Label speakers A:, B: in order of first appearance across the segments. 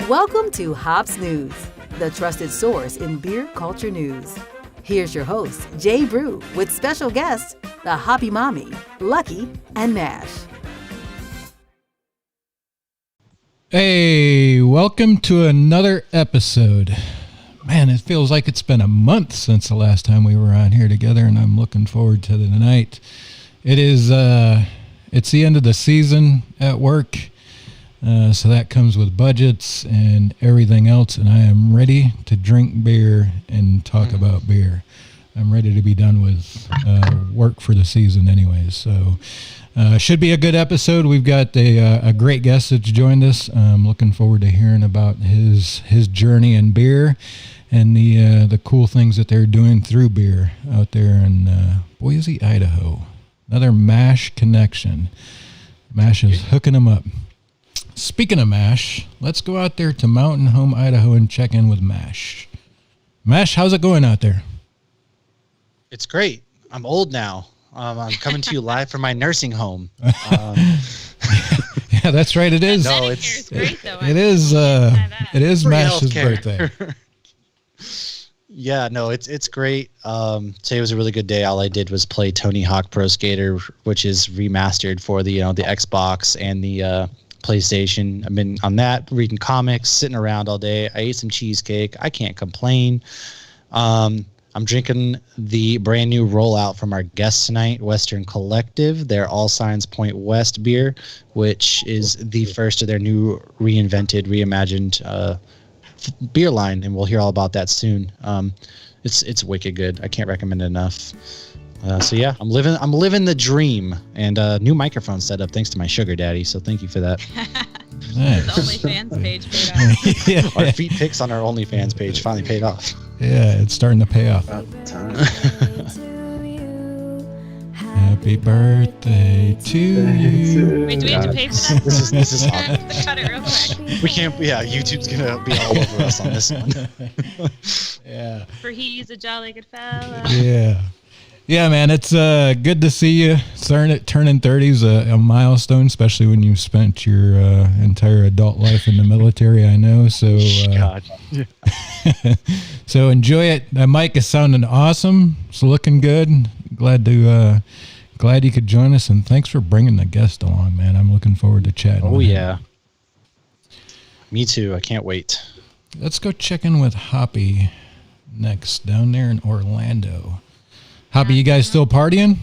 A: Welcome to Hops News, the trusted source in beer culture news. Here's your host, Jay Brew, with special guests, the Hoppy Mommy, Lucky, and Nash.
B: Hey, welcome to another episode. Man, it feels like it's been a month since the last time we were on here together, and I'm looking forward to the night. It is, it's the end of the season at work, so that comes with budgets and everything else, and I am ready to drink beer and talk about beer. I'm ready to be done with work for the season anyways, so should be a good episode. We've got a great guest that's joined us. I'm looking forward to hearing about his journey in beer and the cool things that they're doing through beer out there in Boise, Idaho. Another MASH connection. MASH is hooking them up. Speaking of MASH, let's go out there to Mountain Home, Idaho and check in with MASH. MASH, how's it going out there?
C: It's great. I'm old now. I'm coming to you live from my nursing home.
B: Yeah, that's right. It is.
D: No, it's great though.
B: It is MASH's birthday.
C: Yeah, no, it's great. Today was a really good day. All I did was play Tony Hawk Pro Skater, which is remastered for the the Xbox and the PlayStation. I've been on that, reading comics, sitting around all day. I ate some cheesecake. I can't complain. I'm drinking the brand new rollout from our guests tonight, Western Collective, their All Signs Point West beer, which is the first of their new reinvented, reimagined beer line, and we'll hear all about that soon. It's wicked good. I can't recommend it enough. So yeah, I'm living the dream, and new microphone setup thanks to my sugar daddy. So thank you for that.
B: Nice.
D: His OnlyFans page paid off.
C: Our feet pics on our OnlyFans page finally paid off.
B: Yeah, it's starting to pay off.
E: About time.
B: Happy birthday to you.
D: Wait, do we have to pay for that?
C: This is
D: I have to cut it real quick.
C: we can't. Yeah, YouTube's gonna be all over us on this one.
B: Yeah.
D: For he's a jolly good fella.
B: Yeah. Yeah, man, it's good to see you. Turning 30 is a milestone, especially when you've spent your entire adult life in the military, I know. So,
C: God.
B: So enjoy it. That mic is sounding awesome. It's looking good. Glad you could join us, and thanks for bringing the guest along, man. I'm looking forward to chatting.
C: Oh
B: with
C: yeah.
B: him.
C: Me too. I can't wait.
B: Let's go check in with Hoppy next down there in Orlando. Hoppy, you guys still partying?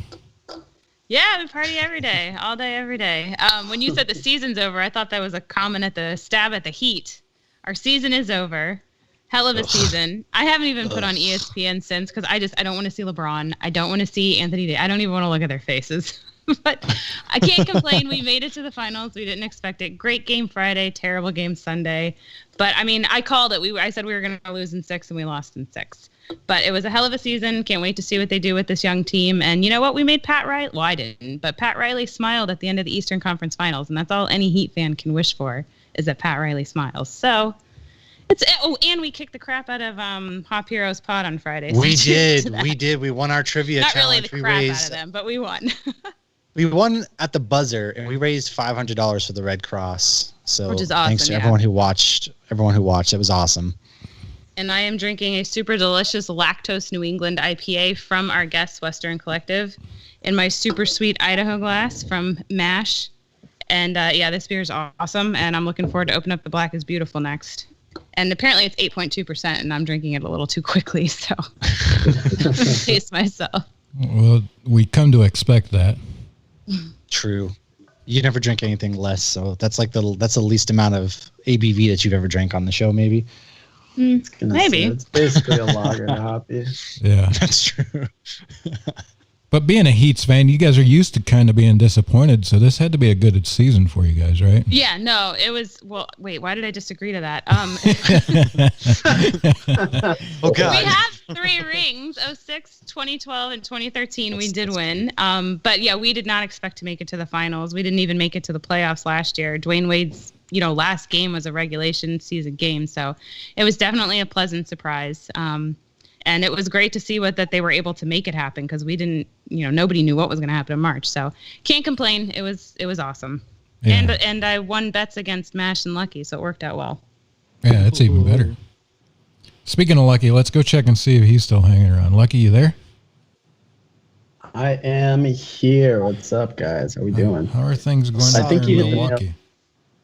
D: Yeah, we party every day, all day, every day. When you said the season's over, I thought that was a comment at the stab at the heat. Our season is over. Hell of a season. I haven't even put on ESPN since because I don't want to see LeBron. I don't want to see Anthony Davis. I don't even want to look at their faces. But I can't complain. We made it to the finals. We didn't expect it. Great game Friday, terrible game Sunday. But I mean, I called it. I said we were going to lose in 6, and we lost in 6. But it was a hell of a season. Can't wait to see what they do with this young team. And you know what? We made Pat Riley. Well, I didn't, but Pat Riley smiled at the end of the Eastern Conference Finals, and that's all any Heat fan can wish for is that Pat Riley smiles. So and we kicked the crap out of Hop Heroes Pod on Friday.
C: We did. We won our trivia
D: Not
C: challenge.
D: really the crap out of them, but we won.
C: We won at the buzzer, and we raised $500 for the Red Cross. So
D: which is awesome,
C: thanks to everyone who watched. It was awesome.
D: And I am drinking a super delicious lactose New England IPA from our guest Western Collective in my super sweet Idaho glass from MASH. And this beer is awesome, and I'm looking forward to open up the Black is Beautiful next. And apparently it's 8.2%, and I'm drinking it a little too quickly, so taste myself.
B: Well, we come to expect that.
C: True. You never drink anything less, so that's the least amount of ABV that you've ever drank on the show, maybe.
D: Maybe.
E: It's basically a lager and a hoppy.
B: Yeah,
C: that's true.
B: But being a Heats fan, you guys are used to kind of being disappointed, so this had to be a good season for you guys, right?
D: Yeah, no, it was. Well, wait, why did I disagree to that?
C: Oh God.
D: We have 3 rings: 06, 2012, and 2013. We did win. But yeah, we did not expect to make it to the finals. We didn't even make it to the playoffs last year. Dwayne Wade's last game was a regulation season game, so it was definitely a pleasant surprise. And it was great to see that they were able to make it happen because we didn't, nobody knew what was going to happen in March. So can't complain. It was awesome. Yeah. And I won bets against Mash and Lucky, so it worked out well.
B: Yeah, that's even better. Speaking of Lucky, let's go check and see if he's still hanging around. Lucky, you there?
E: I am here. What's up, guys? How we doing?
B: How are things going
E: I think
B: in
E: you
B: Milwaukee?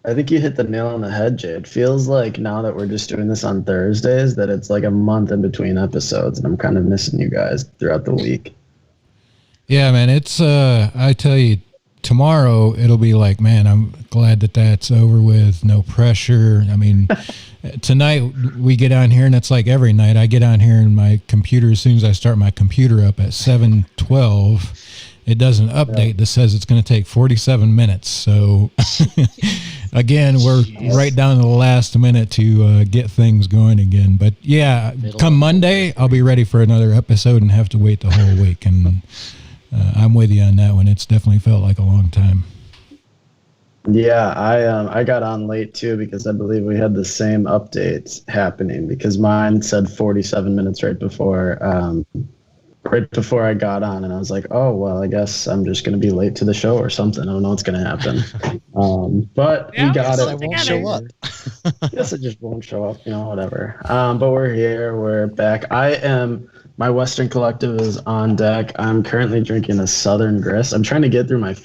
E: I think you hit the nail on the head, Jay. It feels like now that we're just doing this on Thursdays that it's like a month in between episodes, and I'm kind of missing you guys throughout the week.
B: Yeah, man, it's I tell you, tomorrow it'll be like, man, I'm glad that's over with. No pressure. I mean, tonight we get on here, and it's like every night I get on here, and my computer, as soon as I start my computer up at 7:12, it does an update that says it's going to take 47 minutes. So, again, we're right down to the last minute to get things going again. But, yeah, come Monday, I'll be ready for another episode and have to wait the whole week. And I'm with you on that one. It's definitely felt like a long time.
E: Yeah, I got on late, too, because I believe we had the same updates happening because mine said 47 minutes right before I got on, and I was like, oh, well, I guess I'm just going to be late to the show or something. I don't know what's going to happen. But we got it.
C: I won't show up.
E: Guess it just won't show up, whatever. But we're here. We're back. My Western Collective is on deck. I'm currently drinking a Southern Grist. I'm trying to get through my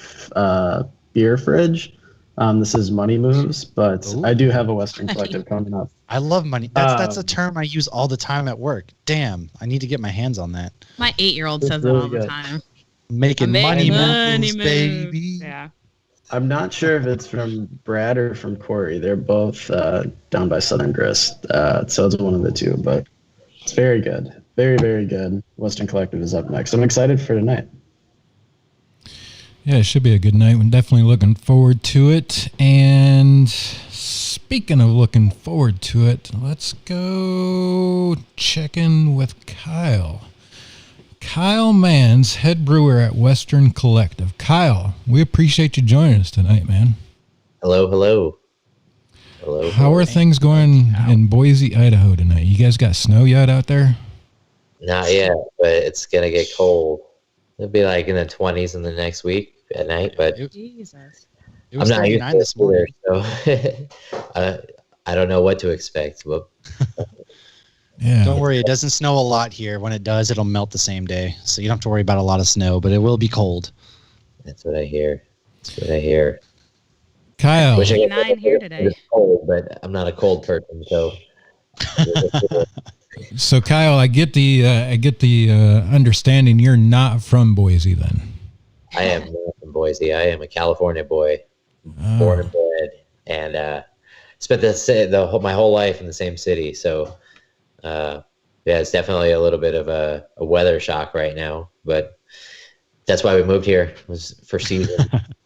E: beer fridge. This is Money Moves, but
C: Ooh.
E: I do have a Western Collective coming up.
C: I love money. That's a term I use all the time at work. Damn, I need to get my hands on that.
D: My 8-year-old says
E: really
D: that all
E: good.
D: the time.
C: Making money moves, baby.
D: Yeah.
E: I'm not sure if it's from Brad or from Corey. They're both down by Southern Grist, so it's one of the two, but it's very good. Very, very good. Western Collective is up next. I'm excited for tonight.
B: Yeah, it should be a good night. We're definitely looking forward to it. And speaking of looking forward to it, let's go check in with Kyle. Kyle Mans, head brewer at Western Collective. Kyle, we appreciate you joining us tonight, man.
F: Hello.
B: How are things going in Boise, Idaho tonight? You guys got snow yet out there?
F: Not yet, but it's going to get cold. It'll be like in the 20s in the next week at night, but
D: Jesus.
C: It was
F: I'm not used
C: 39
F: to
C: this morning.
F: it, so I don't know what to expect. But
B: Yeah.
C: Don't worry, it doesn't snow a lot here. When it does, it'll melt the same day. So you don't have to worry about a lot of snow, but it will be cold.
F: that's what I hear.
B: Kyle.
F: Wish I could
D: 89 here today.
F: It's cold, but I'm not a cold person, so.
B: So Kyle, I get the understanding you're not from Boise then.
F: I am not from Boise. I am a California boy, born and bred, and spent my whole life in the same city. So, yeah, it's definitely a little bit of a weather shock right now, but that's why we moved here. It was for season.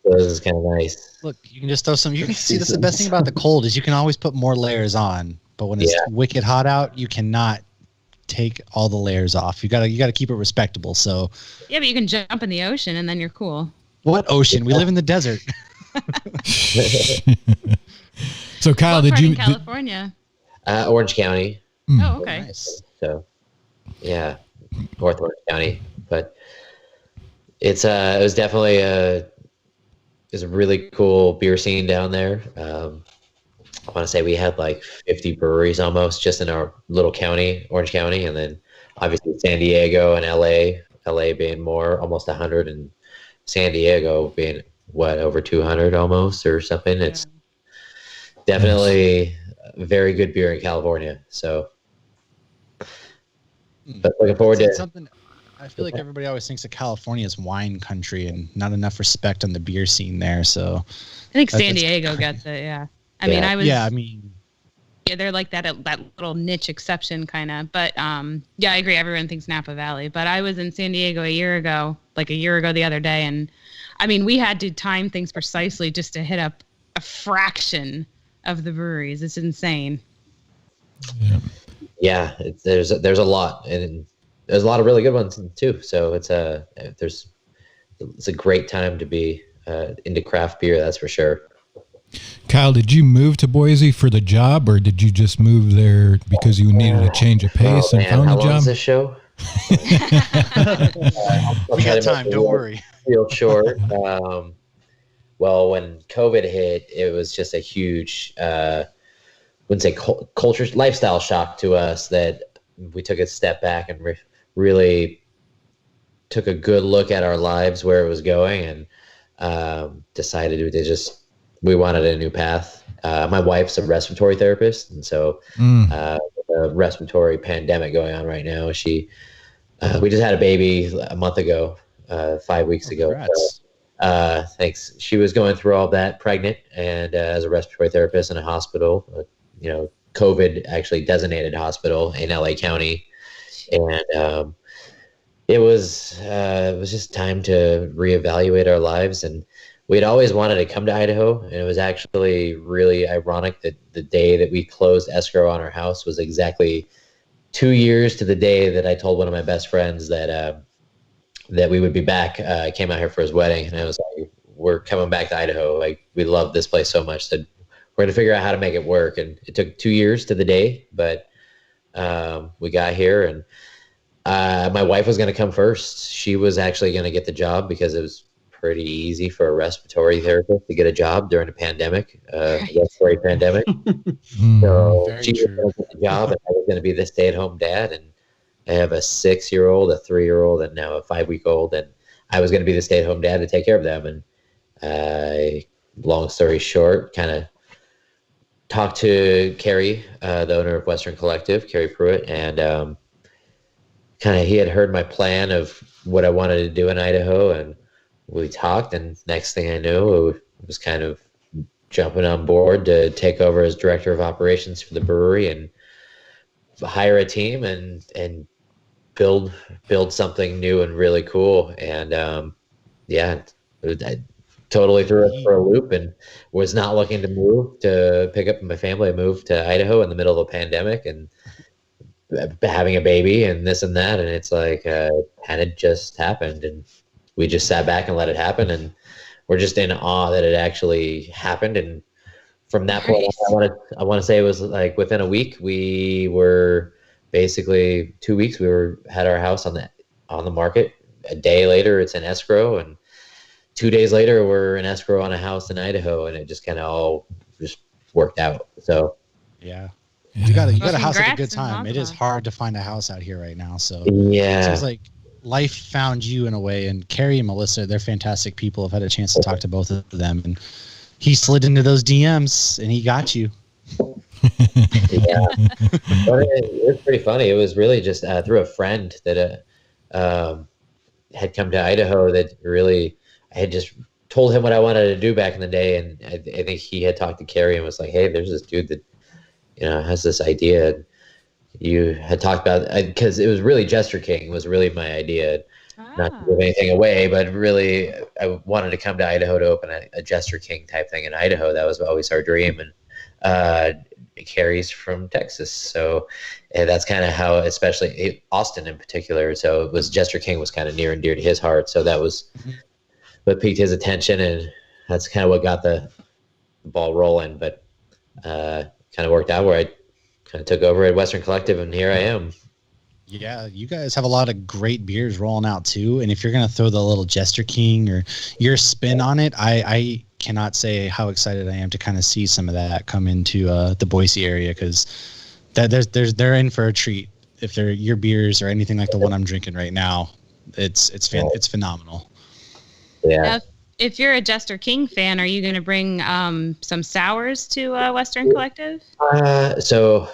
F: So this is kind of nice.
C: Look, you can just throw some. You can see that's the best thing about the cold is you can always put more layers on. But when it's wicked hot out, you cannot take all the layers off. You gotta keep it respectable. So
D: Yeah, but you can jump in the ocean and then you're cool.
C: what ocean? We live in the desert.
B: So Kyle,
D: What part
B: did you
D: in California?
F: Orange County.
D: Oh, okay.
C: Nice.
F: So, yeah, North Orange County. But it was definitely it's a really cool beer scene down there. I want to say we had like 50 breweries almost just in our little county, Orange County, and then obviously San Diego and LA being more, almost 100, and San Diego being over 200 almost or something. It's definitely very good beer in California. So, but looking forward to
C: something. I feel like everybody always thinks of California as wine country and not enough respect on the beer scene there. So
D: I think San Diego gets it. Yeah. I mean, they're like that little niche exception kind of. But yeah, I agree. Everyone thinks Napa Valley. But I was in San Diego a year ago the other day, and I mean, we had to time things precisely just to hit up a fraction of the breweries. It's insane.
F: Yeah, there's a lot, and there's a lot of really good ones too. So it's a great time to be into craft beer. That's for sure.
B: Kyle, did you move to Boise for the job, or did you just move there because you needed a change of pace and found
F: how
B: the job?
F: Long is this show?
C: We got time. Don't worry.
F: Real short. Well, when COVID hit, it was just a huge, wouldn't say culture, lifestyle shock to us that we took a step back and really took a good look at our lives, where it was going, and decided we wanted a new path. My wife's a respiratory therapist, and so the respiratory pandemic going on right now, we just had a baby a month ago, 5 weeks ago. So, thanks. She was going through all that pregnant and as a respiratory therapist in a hospital, COVID actually designated hospital in LA County. And it was just time to reevaluate our lives. And we'd always wanted to come to Idaho. And it was actually really ironic that the day that we closed escrow on our house was exactly 2 years to the day that I told one of my best friends that we would be back. I came out here for his wedding, and I was like, we're coming back to Idaho. Like, we love this place so much that we're going to figure out how to make it work. And it took 2 years to the day, but we got here, and my wife was going to come first. She was actually going to get the job because it was pretty easy for a respiratory therapist to get a job during a pandemic, respiratory pandemic. So she was going to get the job, and I was going to be the stay-at-home dad. And I have a 6-year-old, a 3-year-old, and now a 5-week-old. And I was going to be the stay-at-home dad to take care of them. And long story short, kind of talked to Carrie, the owner of Western Collective, Carrie Pruitt, and he had heard my plan of what I wanted to do in Idaho, and we talked, and next thing I knew, it was kind of jumping on board to take over as director of operations for the brewery and hire a team and build something new and really cool. And I totally threw us for a loop and was not looking to move to pick up my family. I moved to Idaho in the middle of a pandemic and having a baby and this and that, and it's like and it just happened, and we just sat back and let it happen, and we're just in awe that it actually happened. And from that point, I want to say it was like within a week, we were basically 2 weeks. Had our house on the market. A day later, it's in escrow, and 2 days later, we're in escrow on a house in Idaho, and it just kind of all just worked out. So
C: yeah. You got a house at a good time. It is hard to find a house out here right now. So
F: yeah,
C: it seems like life found you in a way. And Carrie and Melissa, they're fantastic people. I've had a chance to talk to both of them, and he slid into those DMs and he got you.
F: Yeah, but it was pretty funny. It was really just through a friend that had come to Idaho that really I had just told him what I wanted to do back in the day, and I think he had talked to Carrie and was like, "Hey, there's this dude that has this idea." And you had talked about, because it was really Jester King was really my idea. Not to give anything away, but really, I wanted to come to Idaho to open a Jester King type thing in Idaho. That was always our dream, and Carrie's from Texas, so that's kind of how, especially Austin in particular. So it was Jester King was kind of near and dear to his heart. So that was what piqued his attention, and that's kind of what got the ball rolling. But kind of worked out where I kind of took over at Western Collective, and here I am.
C: Yeah, you guys have a lot of great beers rolling out too. And if you're gonna throw the little Jester King or your spin on it, I cannot say how excited I am to kind of see some of that come into the Boise area, because they're in for a treat. If they're your beers or anything like the one I'm drinking right now, it's phenomenal.
F: Yeah.
D: Now, if you're a Jester King fan, are you going to bring some sours to Western Collective?
F: So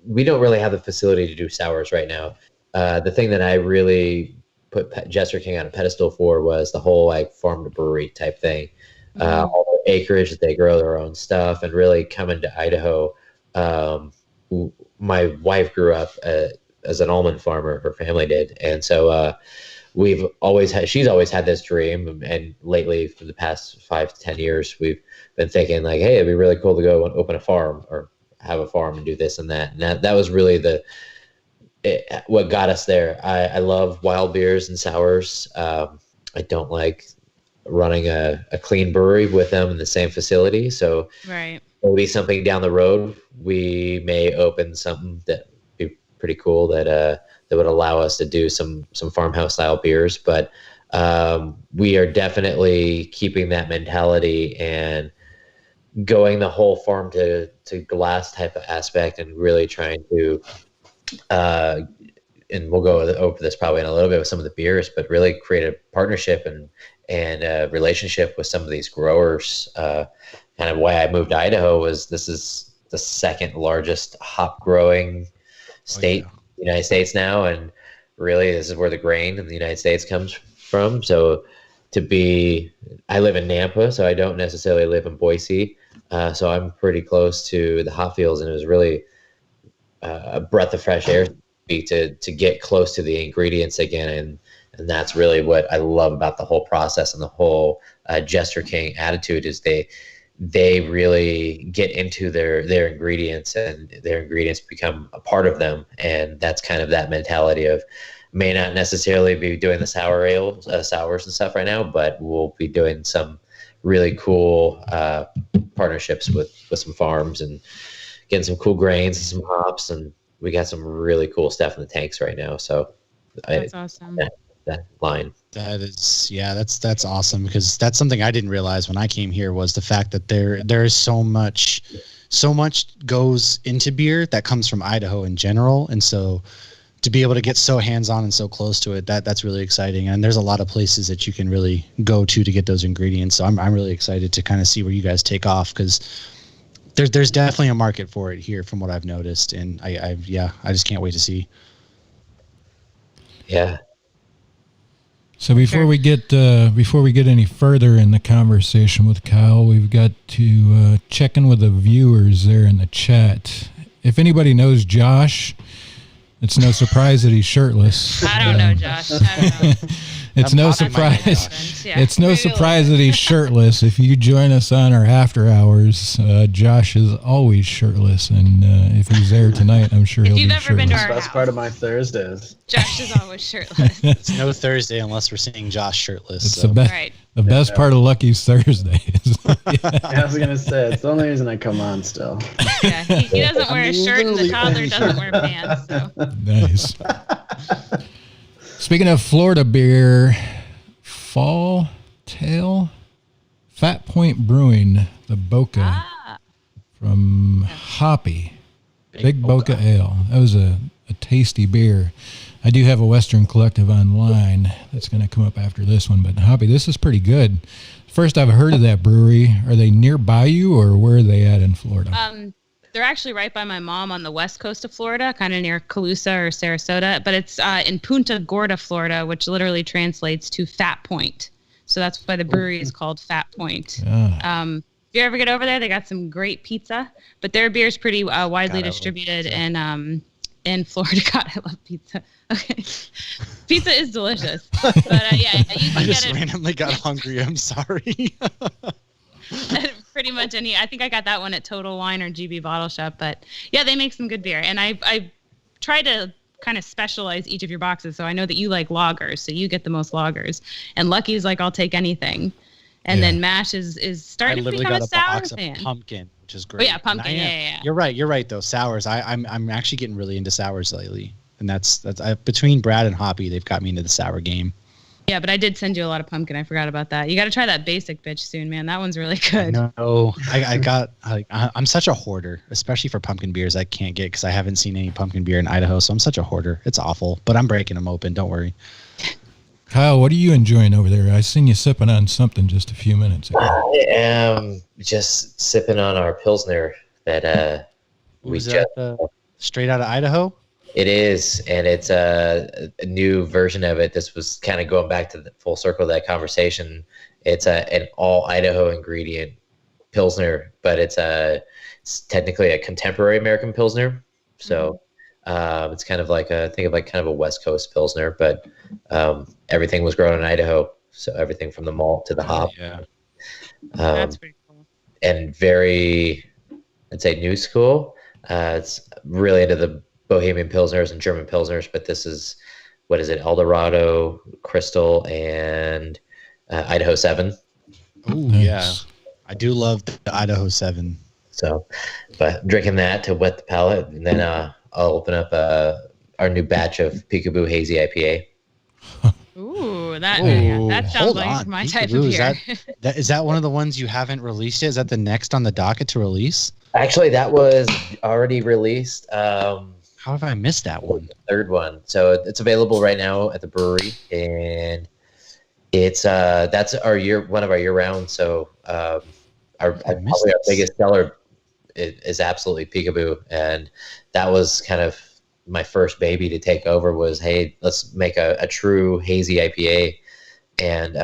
F: we don't really have the facility to do sours right now. The thing that I really put Jester King on a pedestal for was the whole like farm to brewery type thing. All the acreage that they grow their own stuff, and really coming to Idaho. My wife grew up as an almond farmer, her family did. And so she's always had this dream. And lately, for the past 5 to 10 years, we've been thinking like, hey, it'd be really cool to go and open a farm or have a farm and do this and that. And that was really what got us there. I love wild beers and sours. I don't like running a clean brewery with them in the same facility. So maybe something down the road, we may open something that would be pretty cool that would allow us to do some farmhouse style beers. But we are definitely keeping that mentality and going the whole farm to glass type of aspect, and really trying to and we'll go over this probably in a little bit with some of the beers, but really create a partnership and a relationship with some of these growers. Kind of why I moved to Idaho was this is the second largest hop growing state in the United States now, and really this is where the grain in the United States comes from. So I live in Nampa, so I don't necessarily live in Boise. So I'm pretty close to the hop fields, and it was really a breath of fresh air to get close to the ingredients again. And that's really what I love about the whole process and the whole Jester King attitude is they really get into their ingredients, and their ingredients become a part of them. And that's kind of that mentality of may not necessarily be doing the sour ales, sours and stuff right now, but we'll be doing some really cool partnerships with some farms and getting some cool grains and some hops, and we got some really cool stuff in the tanks right now. So
D: that's awesome.
F: That line.
C: That's awesome, because that's something I didn't realize when I came here, was the fact that there is so much goes into beer that comes from Idaho in general. And so to be able to get so hands-on and so close to it, that's really exciting. And there's a lot of places that you can really go to get those ingredients. So I'm really excited to kind of see where you guys take off, because there's definitely a market for it here from what I've noticed. And I just can't wait to see.
F: Yeah.
B: So before we get any further in the conversation with Kyle, we've got to check in with the viewers there in the chat. If anybody knows Josh, it's no surprise that he's shirtless.
D: I don't know, Josh. I don't know.
B: It's no surprise. It's no surprise that he's shirtless. If you join us on our after hours, Josh is always shirtless, and if he's there tonight, I'm sure he'll be shirtless.
D: If you've ever been to our
E: That's
D: house,
E: part of my Thursdays.
D: Josh is always shirtless.
C: It's no Thursday unless we're seeing Josh shirtless.
B: It's
C: so.
B: the best part of Lucky's Thursdays.
E: I was gonna say it's the only reason I come on still.
D: Yeah, he doesn't wear a shirt, and the toddler doesn't wear pants. So.
B: Nice. Speaking of Florida beer, Fall Tail, Fat Point Brewing, the Boca from Hoppy, Big Boca Ale. That was a tasty beer. I do have a Western Collective online that's going to come up after this one, but Hoppy, this is pretty good. First I've heard of that brewery. Are they nearby you, or where are they at in Florida?
D: They're actually right by my mom on the west coast of Florida, kind of near Calusa or Sarasota, but it's in Punta Gorda, Florida, which literally translates to Fat Point. So that's why the brewery is called Fat Point. If you ever get over there, they got some great pizza, but their beer is pretty widely distributed in Florida. God, I love pizza. Okay. Pizza is delicious. But yeah, you can
C: I just
D: get it.
C: randomly got hungry. I'm sorry.
D: Pretty much any. I think I got that one at Total Wine or GB Bottle Shop. But yeah, they make some good beer. And I try to kind of specialize each of your boxes. So I know that you like lagers, so you get the most lagers. And Lucky's like, I'll take anything. And then Mash is starting to become a sour fan.
C: Of pumpkin, which is great.
D: Oh yeah, pumpkin. Yeah.
C: You're right though. Sours. I'm actually getting really into sours lately, and that's between Brad and Hoppy, they've got me into the sour game.
D: Yeah, but I did send you a lot of pumpkin. I forgot about that. You got to try that basic bitch soon, man. That one's really good.
C: No, I'm such a hoarder, especially for pumpkin beers. I can't get because I haven't seen any pumpkin beer in Idaho, so I'm such a hoarder. It's awful, but I'm breaking them open. Don't worry.
B: Kyle, what are you enjoying over there? I seen you sipping on something just a few minutes ago.
F: I am just sipping on our Pilsner that
C: straight out of Idaho?
F: It is, and it's a new version of it. This was kind of going back to the full circle of that conversation. It's an all Idaho ingredient Pilsner, but it's technically a contemporary American Pilsner. So it's kind of like think of like kind of a West Coast Pilsner, but everything was grown in Idaho. So everything from the malt to the hop.
C: Yeah.
D: That's pretty cool.
F: And very, I'd say, new school. It's really into the Bohemian Pilsners and German Pilsners, but this is, what is it, Eldorado, Crystal, and Idaho 7.
C: Oh, nice. Yeah. I do love the Idaho 7.
F: So, but drinking that to wet the palate, and then I'll open up our new batch of Peekaboo Hazy IPA.
D: Ooh, that sounds like my type of beer.
C: Is that one of the ones you haven't released yet? Is that the next on the docket to release?
F: Actually, that was already released.
C: How have I missed that one?
F: Third one. So it's available right now at the brewery, and it's that's one of our year round. So probably our biggest seller is absolutely Peekaboo, and that was kind of my first baby to take over. Was, hey, let's make a true hazy IPA, and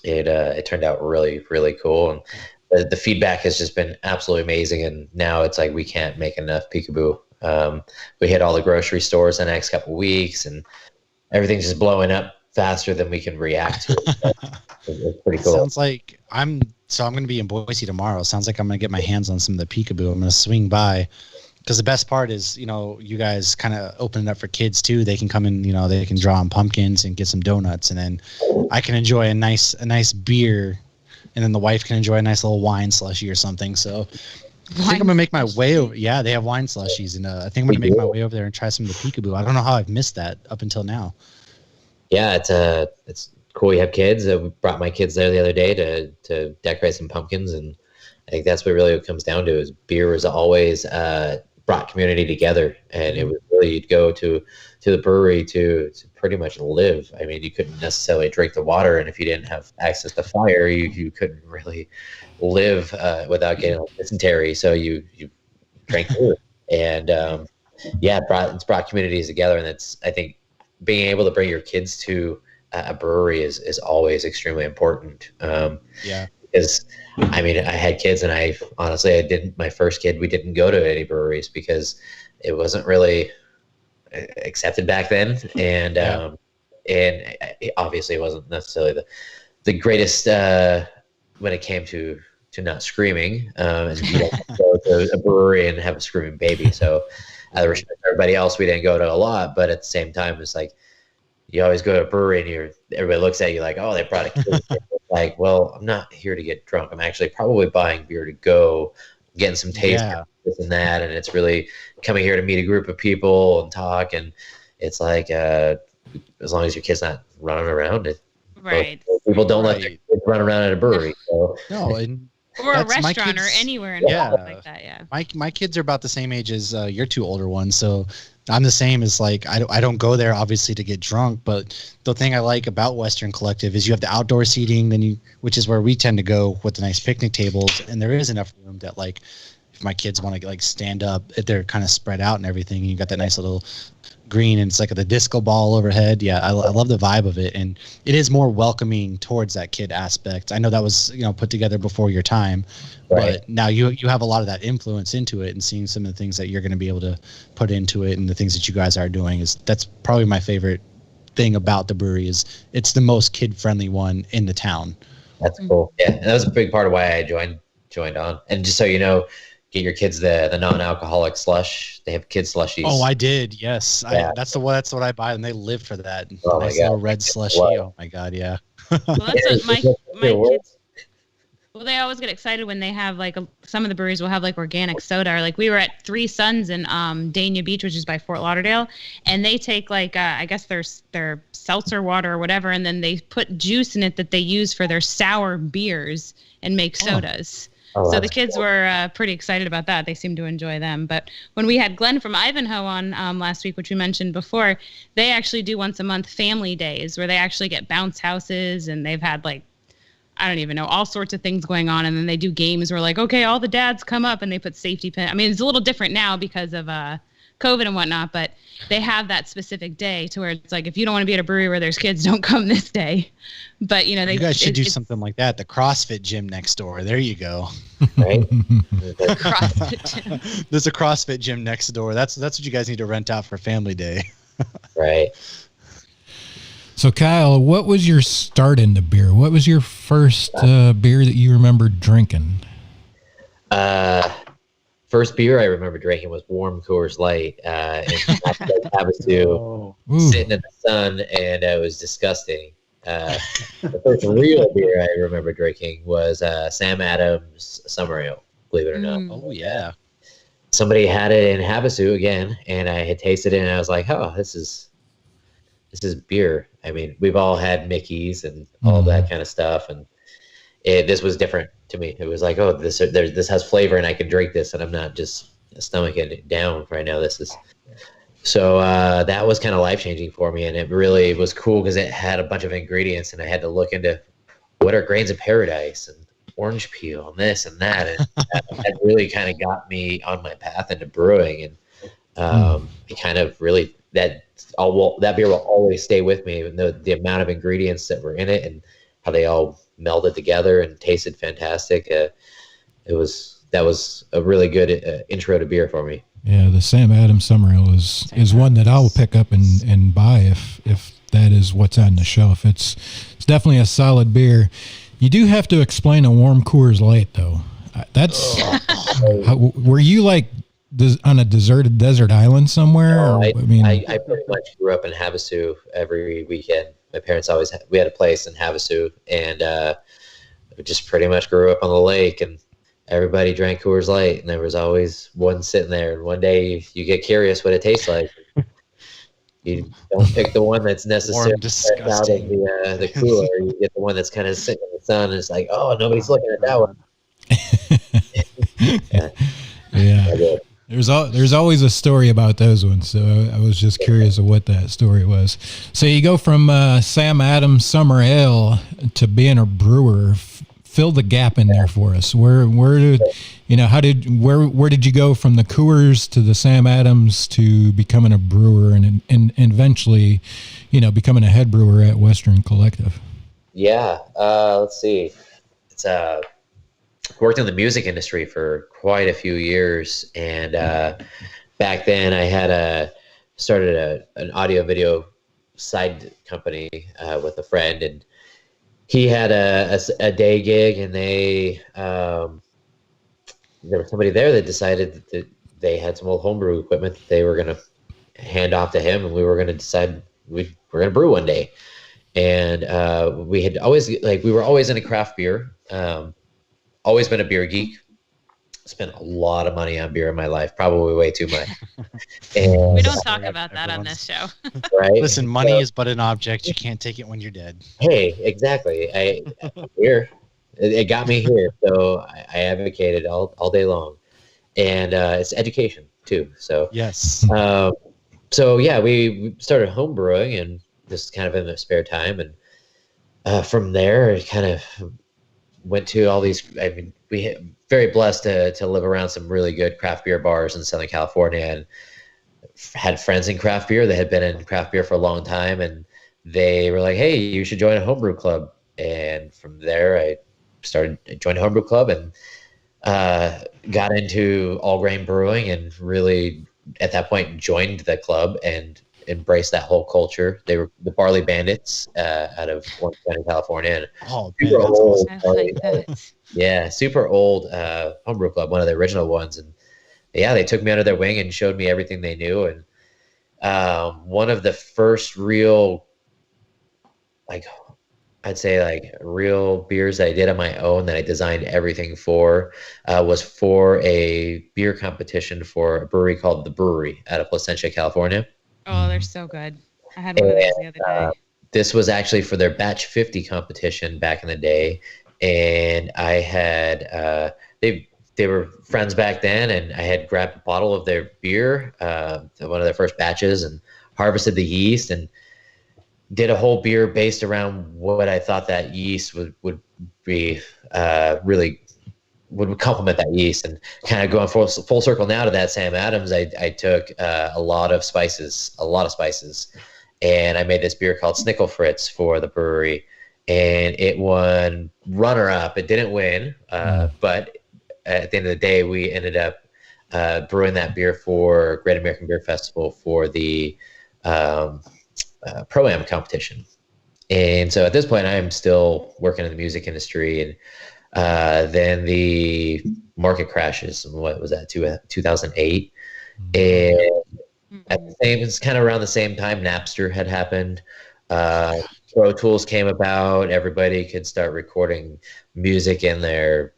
F: it turned out really, really cool. And the feedback has just been absolutely amazing. And now it's like we can't make enough Peekaboo. We hit all the grocery stores in the next couple of weeks, and everything's just blowing up faster than we can react to. It's pretty cool.
C: Sounds like I'm going to be in Boise tomorrow. Sounds like I'm going to get my hands on some of the Peekaboo. I'm going to swing by, because the best part is, you guys kind of open it up for kids too. They can come in, they can draw on pumpkins and get some donuts, and then I can enjoy a nice beer, and then the wife can enjoy a nice little wine slushy or something. So I think I'm gonna make my way over. Yeah, they have wine slushies, and I think I'm gonna make my way over there and try some of the Peekaboo. I don't know how I've missed that up until now.
F: Yeah, it's cool. You have kids. We brought my kids there the other day to decorate some pumpkins, and I think that's what really it comes down to. Is beer was always brought community together, and it was really, you'd go to the brewery to pretty much live. I mean, you couldn't necessarily drink the water, and if you didn't have access to fire, you couldn't really live without getting dysentery. So you drank beer, and it's brought communities together, and it's, I think, being able to bring your kids to a brewery is always extremely important. Because I mean, I had kids, and my first kid, we didn't go to any breweries because it wasn't really accepted back then, and it obviously wasn't necessarily the greatest when it came to not screaming, and you don't go to a brewery and have a screaming baby. So I respect everybody else. We didn't go to a lot, but at the same time, it's like you always go to a brewery and everybody looks at you like, oh, they brought a kid. Like, well, I'm not here to get drunk. I'm actually probably buying beer to go, getting some taste, this and that, and it's really coming here to meet a group of people and talk. And it's like, as long as your kid's not running around,
D: right?
F: People don't let their kids run around at a brewery. So.
C: No,
D: or a restaurant or anywhere in like that. Yeah.
C: My kids are about the same age as your two older ones, so I'm the same. As like I don't go there obviously to get drunk, but the thing I like about Western Collective is you have the outdoor seating, which is where we tend to go with the nice picnic tables, and there is enough room that, like, my kids want to like stand up, they're kind of spread out and everything. You got that nice little green, and it's like the disco ball overhead. Yeah, I love the vibe of it, and it is more welcoming towards that kid aspect. I know that was put together before your time,
F: Right.
C: but now you have a lot of that influence into it, and seeing some of the things that you're going to be able to put into it, and the things that you guys are doing that's probably my favorite thing about the brewery. Is it's the most kid friendly one in the town.
F: That's cool. Yeah, and that was a big part of why I joined on. And just so you know, get your kids the non-alcoholic slush. They have kids slushies.
C: Oh, I did. Yes,
F: Yeah.
C: that's what I buy, and they live for that.
F: Oh, my
C: Nice
F: God.
C: little red slushy.
F: Wow.
C: Oh my God, yeah.
D: Well, that's what my
F: Yeah.
D: kids. Well, they always get excited when they have like some of the breweries will have like organic soda. Or, like we were at Three Suns in Dania Beach, which is by Fort Lauderdale, and they take like I guess their seltzer water or whatever, and then they put juice in it that they use for their sour beers and make sodas.
F: Oh,
D: So the
F: that's
D: kids
F: cool.
D: were pretty excited about that. They seemed to enjoy them. But when we had Glenn from Ivanhoe on last week, which we mentioned before, they actually do once a month family days where they actually get bounce houses, and they've had like, I don't even know, all sorts of things going on. And then they do games where like, okay, all the dads come up and they put safety pin. I mean, it's a little different now because of COVID and whatnot, but they have that specific day to where it's like, if you don't want to be at a brewery where there's kids, don't come this day. But you
C: guys should do something like that. The CrossFit gym next door. There you go.
F: Right?
D: CrossFit gym.
C: There's a CrossFit gym next door. That's what you guys need to rent out for family day.
F: Right.
B: So Kyle, what was your start into beer? What was your first beer that you remember drinking?
F: First beer I remember drinking was warm Coors Light in Havasu,
C: Oh.
B: Ooh.
F: sitting in the sun, and it was disgusting. The first real beer I remember drinking was Sam Adams Summer Ale, believe it or not.
C: Oh yeah.
F: Somebody had it in Havasu again, and I had tasted it, and I was like, oh, this is beer. I mean, we've all had Mickeys and all that kind of stuff, and this was different to me. It was like, oh, this has flavor, and I can drink this, and I'm not just stomaching it down right now. So that was kind of life-changing for me, and it really was cool because it had a bunch of ingredients, and I had to look into what are grains of paradise and orange peel and this and that, and that really kind of got me on my path into brewing, and it kind of really that beer will always stay with me, even though the amount of ingredients that were in it and how they all melded together and tasted fantastic. That was a really good intro to beer for me.
B: Yeah, the Sam Adams Summer Ale is one that I'll pick up and buy if that is what's on the shelf. It's definitely a solid beer. You do have to explain a warm Coors Light though. That's were you like on a deserted desert island somewhere?
F: No,
B: or,
F: I pretty much grew up in Havasu every weekend. My parents we had a place in Havasu, and we just pretty much grew up on the lake, and everybody drank Coors Light, and there was always one sitting there. And one day you get curious what it tastes like. You don't pick the one that's necessarily fresh out of the cooler. You get the one that's kind of sitting in the sun, and it's like, oh, nobody's looking at that one.
B: Yeah. There's always a story about those ones, so I was just curious of what that story was. So you go from Sam Adams Summer Ale to being a brewer. Fill the gap in there for us. Where did you go from the Coors to the Sam Adams to becoming a brewer and eventually, becoming a head brewer at Western Collective?
F: Yeah, let's see. It's worked in the music industry for quite a few years, and back then I started an audio video side company with a friend, and he had a day gig, and there was somebody there that decided that they had some old homebrew equipment that they were going to hand off to him, and we were going to decide we're going to brew one day. And we were always into craft beer. Always been a beer geek. Spent a lot of money on beer in my life, probably way too much. And,
D: We don't talk about that on this show.
F: right?
C: Listen, money is but an object. You can't take it when you're dead.
F: Hey, exactly. Here, it got me here, so I advocated all day long, and it's education too. So
C: Yes.
F: so yeah, we started home brewing, and just kind of in the spare time, and from there, it kind of went to all these. I mean, very blessed to live around some really good craft beer bars in Southern California, and had friends in craft beer that had been in craft beer for a long time, and they were like, "Hey, you should join a homebrew club." And from there, I joined a homebrew club and got into all grain brewing, and really at that point joined the club and embraced that whole culture. They were the Barley Bandits out of Orange County, California. And super old,
D: I like that.
F: yeah, super old homebrew club, one of the original ones. And yeah, they took me under their wing and showed me everything they knew. And one of the first real, like, I'd say like real beers that I did on my own that I designed everything for was for a beer competition for a brewery called the Brewery out of Placentia, California.
D: Oh, they're so good. I had one of those the other day.
F: This was actually for their Batch 50 competition back in the day. And I had, they were friends back then, and I had grabbed a bottle of their beer, one of their first batches, and harvested the yeast and did a whole beer based around what I thought that yeast would be really would complement that yeast. And kind of going full circle now to that Sam Adams, I took a lot of spices, and I made this beer called Snickle Fritz for the brewery, and it won runner-up. It didn't win, but at the end of the day, we ended up brewing that beer for Great American Beer Festival for the Pro-Am competition. And so at this point, I'm still working in the music industry, and then the market crashes. What was that, 2008? And it's kind of around the same time Napster had happened. Pro Tools came about. Everybody could start recording music in their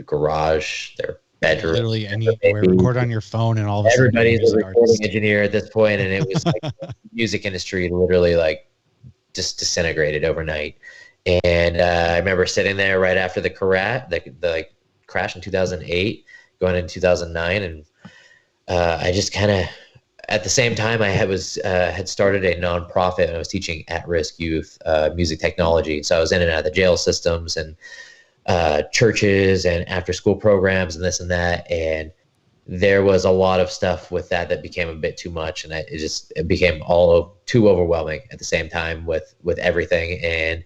F: garage, their bedroom.
C: Literally anywhere. Record on your phone, and all of a sudden
F: everybody's a recording engineer at this point, and it was like the music industry literally like just disintegrated overnight. And I remember sitting there right after the crash in 2008, going into 2009, and I just kind of, at the same time, I had started a nonprofit, and I was teaching at-risk youth music technology. So I was in and out of the jail systems and churches and after-school programs and this and that, and there was a lot of stuff with that became a bit too much, and it became too overwhelming at the same time with everything. And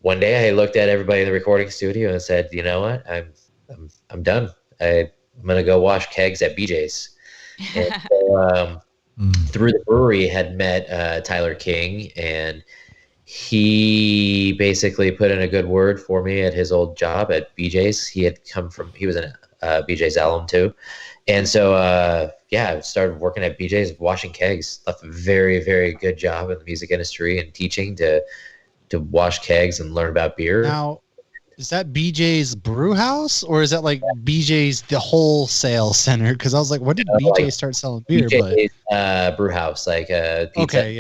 F: one day I looked at everybody in the recording studio and said, "You know what? I'm done. I'm gonna go wash kegs at BJ's." And so, through the brewery, had met Tyler King, and he basically put in a good word for me at his old job at BJ's. He was in BJ's alum too. And so, I started working at BJ's, washing kegs. Left a very, very good job in the music industry and teaching to wash kegs and learn about beer.
C: Now, is that BJ's Brew House, or is that like BJ's the wholesale center? Because I was like, when did BJ start selling beer?
F: BJ's Brew House, like pizza.
C: Okay,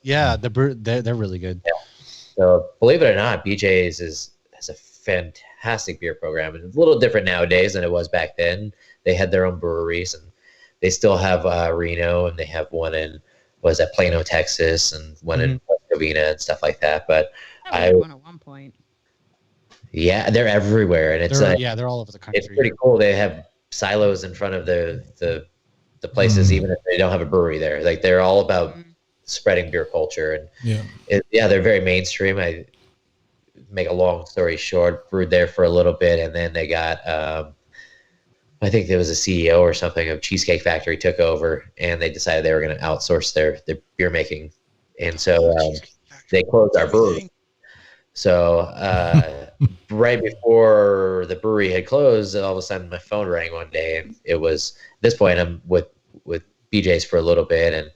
C: they're really good.
F: Yeah. So believe it or not, BJ's has a fantastic beer program, and it's a little different nowadays than it was back then. They had their own breweries, and they still have Reno, and they have one in Plano, Texas, and one in West Covina and stuff like that. But
D: I had one at one point.
F: Yeah, they're everywhere, and it's
C: they're all over the country.
F: It's pretty cool. They have silos in front of the places, even if they don't have a brewery there. Like, they're all about spreading beer culture, and they're very mainstream. I make a long story short, brewed there for a little bit, and then they got I think there was a CEO or something of Cheesecake Factory took over, and they decided they were going to outsource their beer making, and so they closed our brewery. So right before the brewery had closed, all of a sudden my phone rang one day, and it was, at this point I'm with BJ's for a little bit and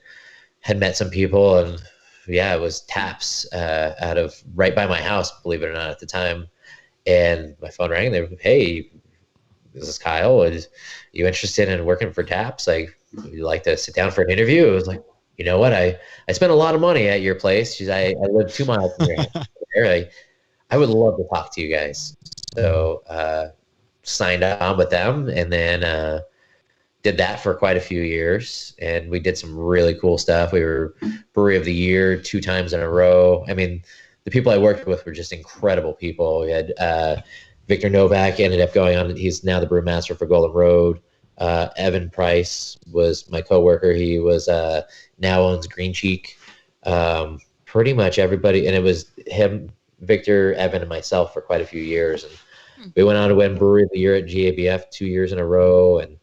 F: had met some people, and it was Taps out of right by my house, believe it or not, at the time. And my phone rang, and they were, "Hey, this is Kyle. Are you interested in working for Taps? Like, would you like to sit down for an interview?" It was like, "You know what? I spent a lot of money at your place. I live 2 miles from here. I would love to talk to you guys." So signed on with them, and then did that for quite a few years. And we did some really cool stuff. We were Brewery of the Year 2 times in a row. I mean, the people I worked with were just incredible people. We had Victor Novak ended up going on. He's now the brewmaster for Golden Road. Evan Price was my coworker. He was now owns Green Cheek. Pretty much everybody, and it was him, Victor, Evan, and myself for quite a few years. And we went on to win Brewery of the Year at GABF 2 years in a row, and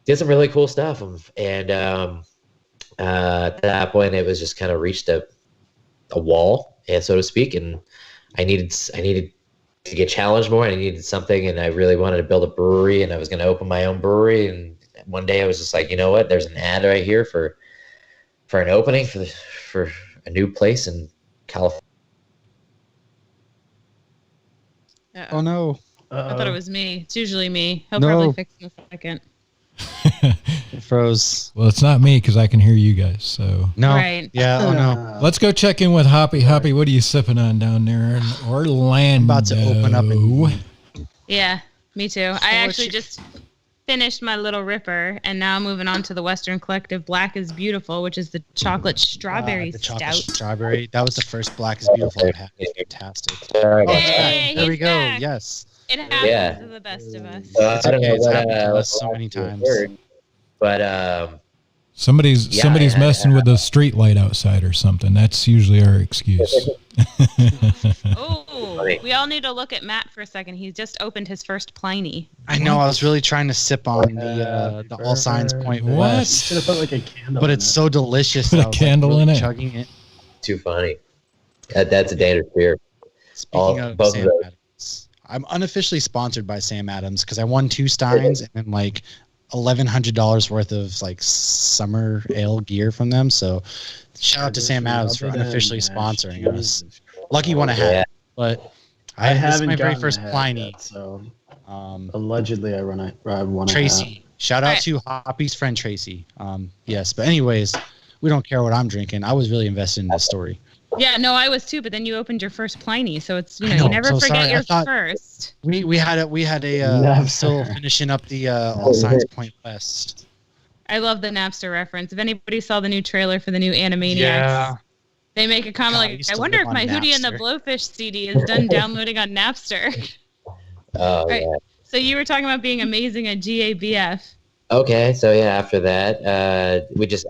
F: did some really cool stuff. And at that point, it was just kind of reached a wall, and so to speak. And I needed to get challenged more. I needed something, and I really wanted to build a brewery, and I was going to open my own brewery. And one day I was just like, you know what? There's an ad right here for an opening for a new place in California.
C: Oh no!
D: I thought it was me. It's usually me. He'll
C: No.
D: probably fix in a second.
C: It froze.
B: Well, it's not me because I can hear you guys. So
C: No.
D: Right.
C: Yeah. Oh no!
B: let's go check in with Hoppy. Hoppy, what are you sipping on down there in Orlando?
C: I'm about to open up and
D: Yeah, me too. I actually just finished my little ripper, and now I'm moving on to the Western Collective Black is Beautiful, which is the chocolate strawberry
C: the chocolate
D: stout.
C: strawberry. That was the first Black is Beautiful I had. It's fantastic.
F: Sorry about
C: Oh, it's
F: that.
C: back. There we
D: he's
C: go.
D: back.
C: Yes.
D: It happens
F: Yeah.
D: to the best of us.
C: It's
F: I don't
C: okay.
F: know
C: It's
F: what,
C: happened to us
F: what
C: so many
F: last year
C: times.
F: occurred, but
B: Somebody's
F: Yeah,
B: messing with the street light outside or something. That's usually our excuse.
D: Oh, we all need to look at Matt for a second. He's just opened his first Pliny.
C: I know. I was really trying to sip on the All Signs Point
B: What?
C: West,
E: Should have put like a candle.
C: but
E: in
C: it's
E: it.
C: so delicious.
B: Put a
C: I was,
B: candle
C: really
B: in it.
C: Chugging it.
F: too funny. That's a dangerous beer.
C: Speaking of
F: both of
C: Sam
F: those.
C: Adams, I'm unofficially sponsored by Sam Adams because I won 2 Steins and then like $1,100 worth of like summer ale gear from them. So shout out to Sam Adams for unofficially sponsoring us. Lucky one I had,
F: Yeah.
C: but
E: I
C: this is
E: haven't
C: my very
E: gotten
C: first
E: the hat
C: Pliny.
E: yet, so
C: Um,
E: allegedly I want
C: Tracy, shout out
D: Alright.
C: to Hoppy's friend Tracy. Yes, but anyways, we don't care what I'm drinking. I was really invested in this story.
D: Yeah, no, I was too, but then you opened your first Pliny, so it's
C: I
D: you
C: know,
D: you never
C: so
D: forget
C: sorry. I
D: your
C: thought-
D: first.
C: We had a
E: Never.
C: still finishing up the All Signs Point West.
D: I love the Napster reference. If anybody saw the new trailer for the new Animaniacs, they make a comment
C: God, I
D: like,
C: used
D: I
C: to
D: wonder
C: live
D: if my
C: on
D: Hootie and the
C: Napster.
D: Blowfish CD is done downloading on Napster.
F: Oh,
D: Right.
F: yeah.
D: So you were talking about being amazing at GABF.
F: Okay, so yeah, after that, I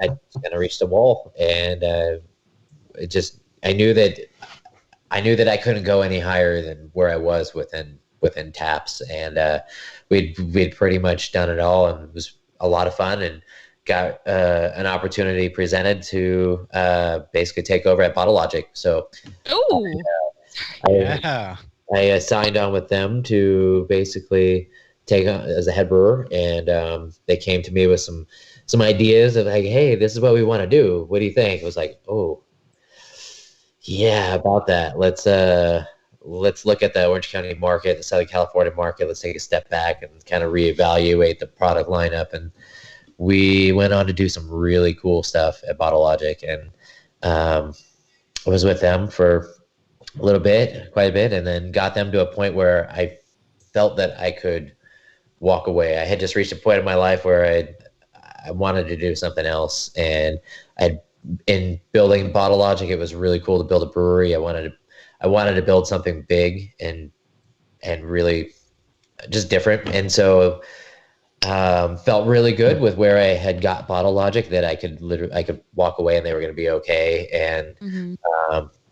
F: kind of reached a wall, and I knew that I couldn't go any higher than where I was within Taps, and we'd pretty much done it all, and it was a lot of fun, and got an opportunity presented to basically take over at Bottle Logic. So
D: Oh,
C: Yeah.
F: I signed on with them to basically take on as a head brewer, and they came to me with some ideas of like, hey, this is what we want to do. What do you think? I was like, oh, yeah, about that. Let's look at the Orange County market, the Southern California market. Let's take a step back and kind of reevaluate the product lineup. And we went on to do some really cool stuff at Bottle Logic, and I was with them for a little bit, quite a bit, and then got them to a point where I felt that I could walk away. I had just reached a point in my life where I wanted to do something else, and in building Bottle Logic, it was really cool to build a brewery. I wanted to build something big and really just different, and so felt really good with where I had got Bottle Logic, that I could walk away and they were going to be okay. And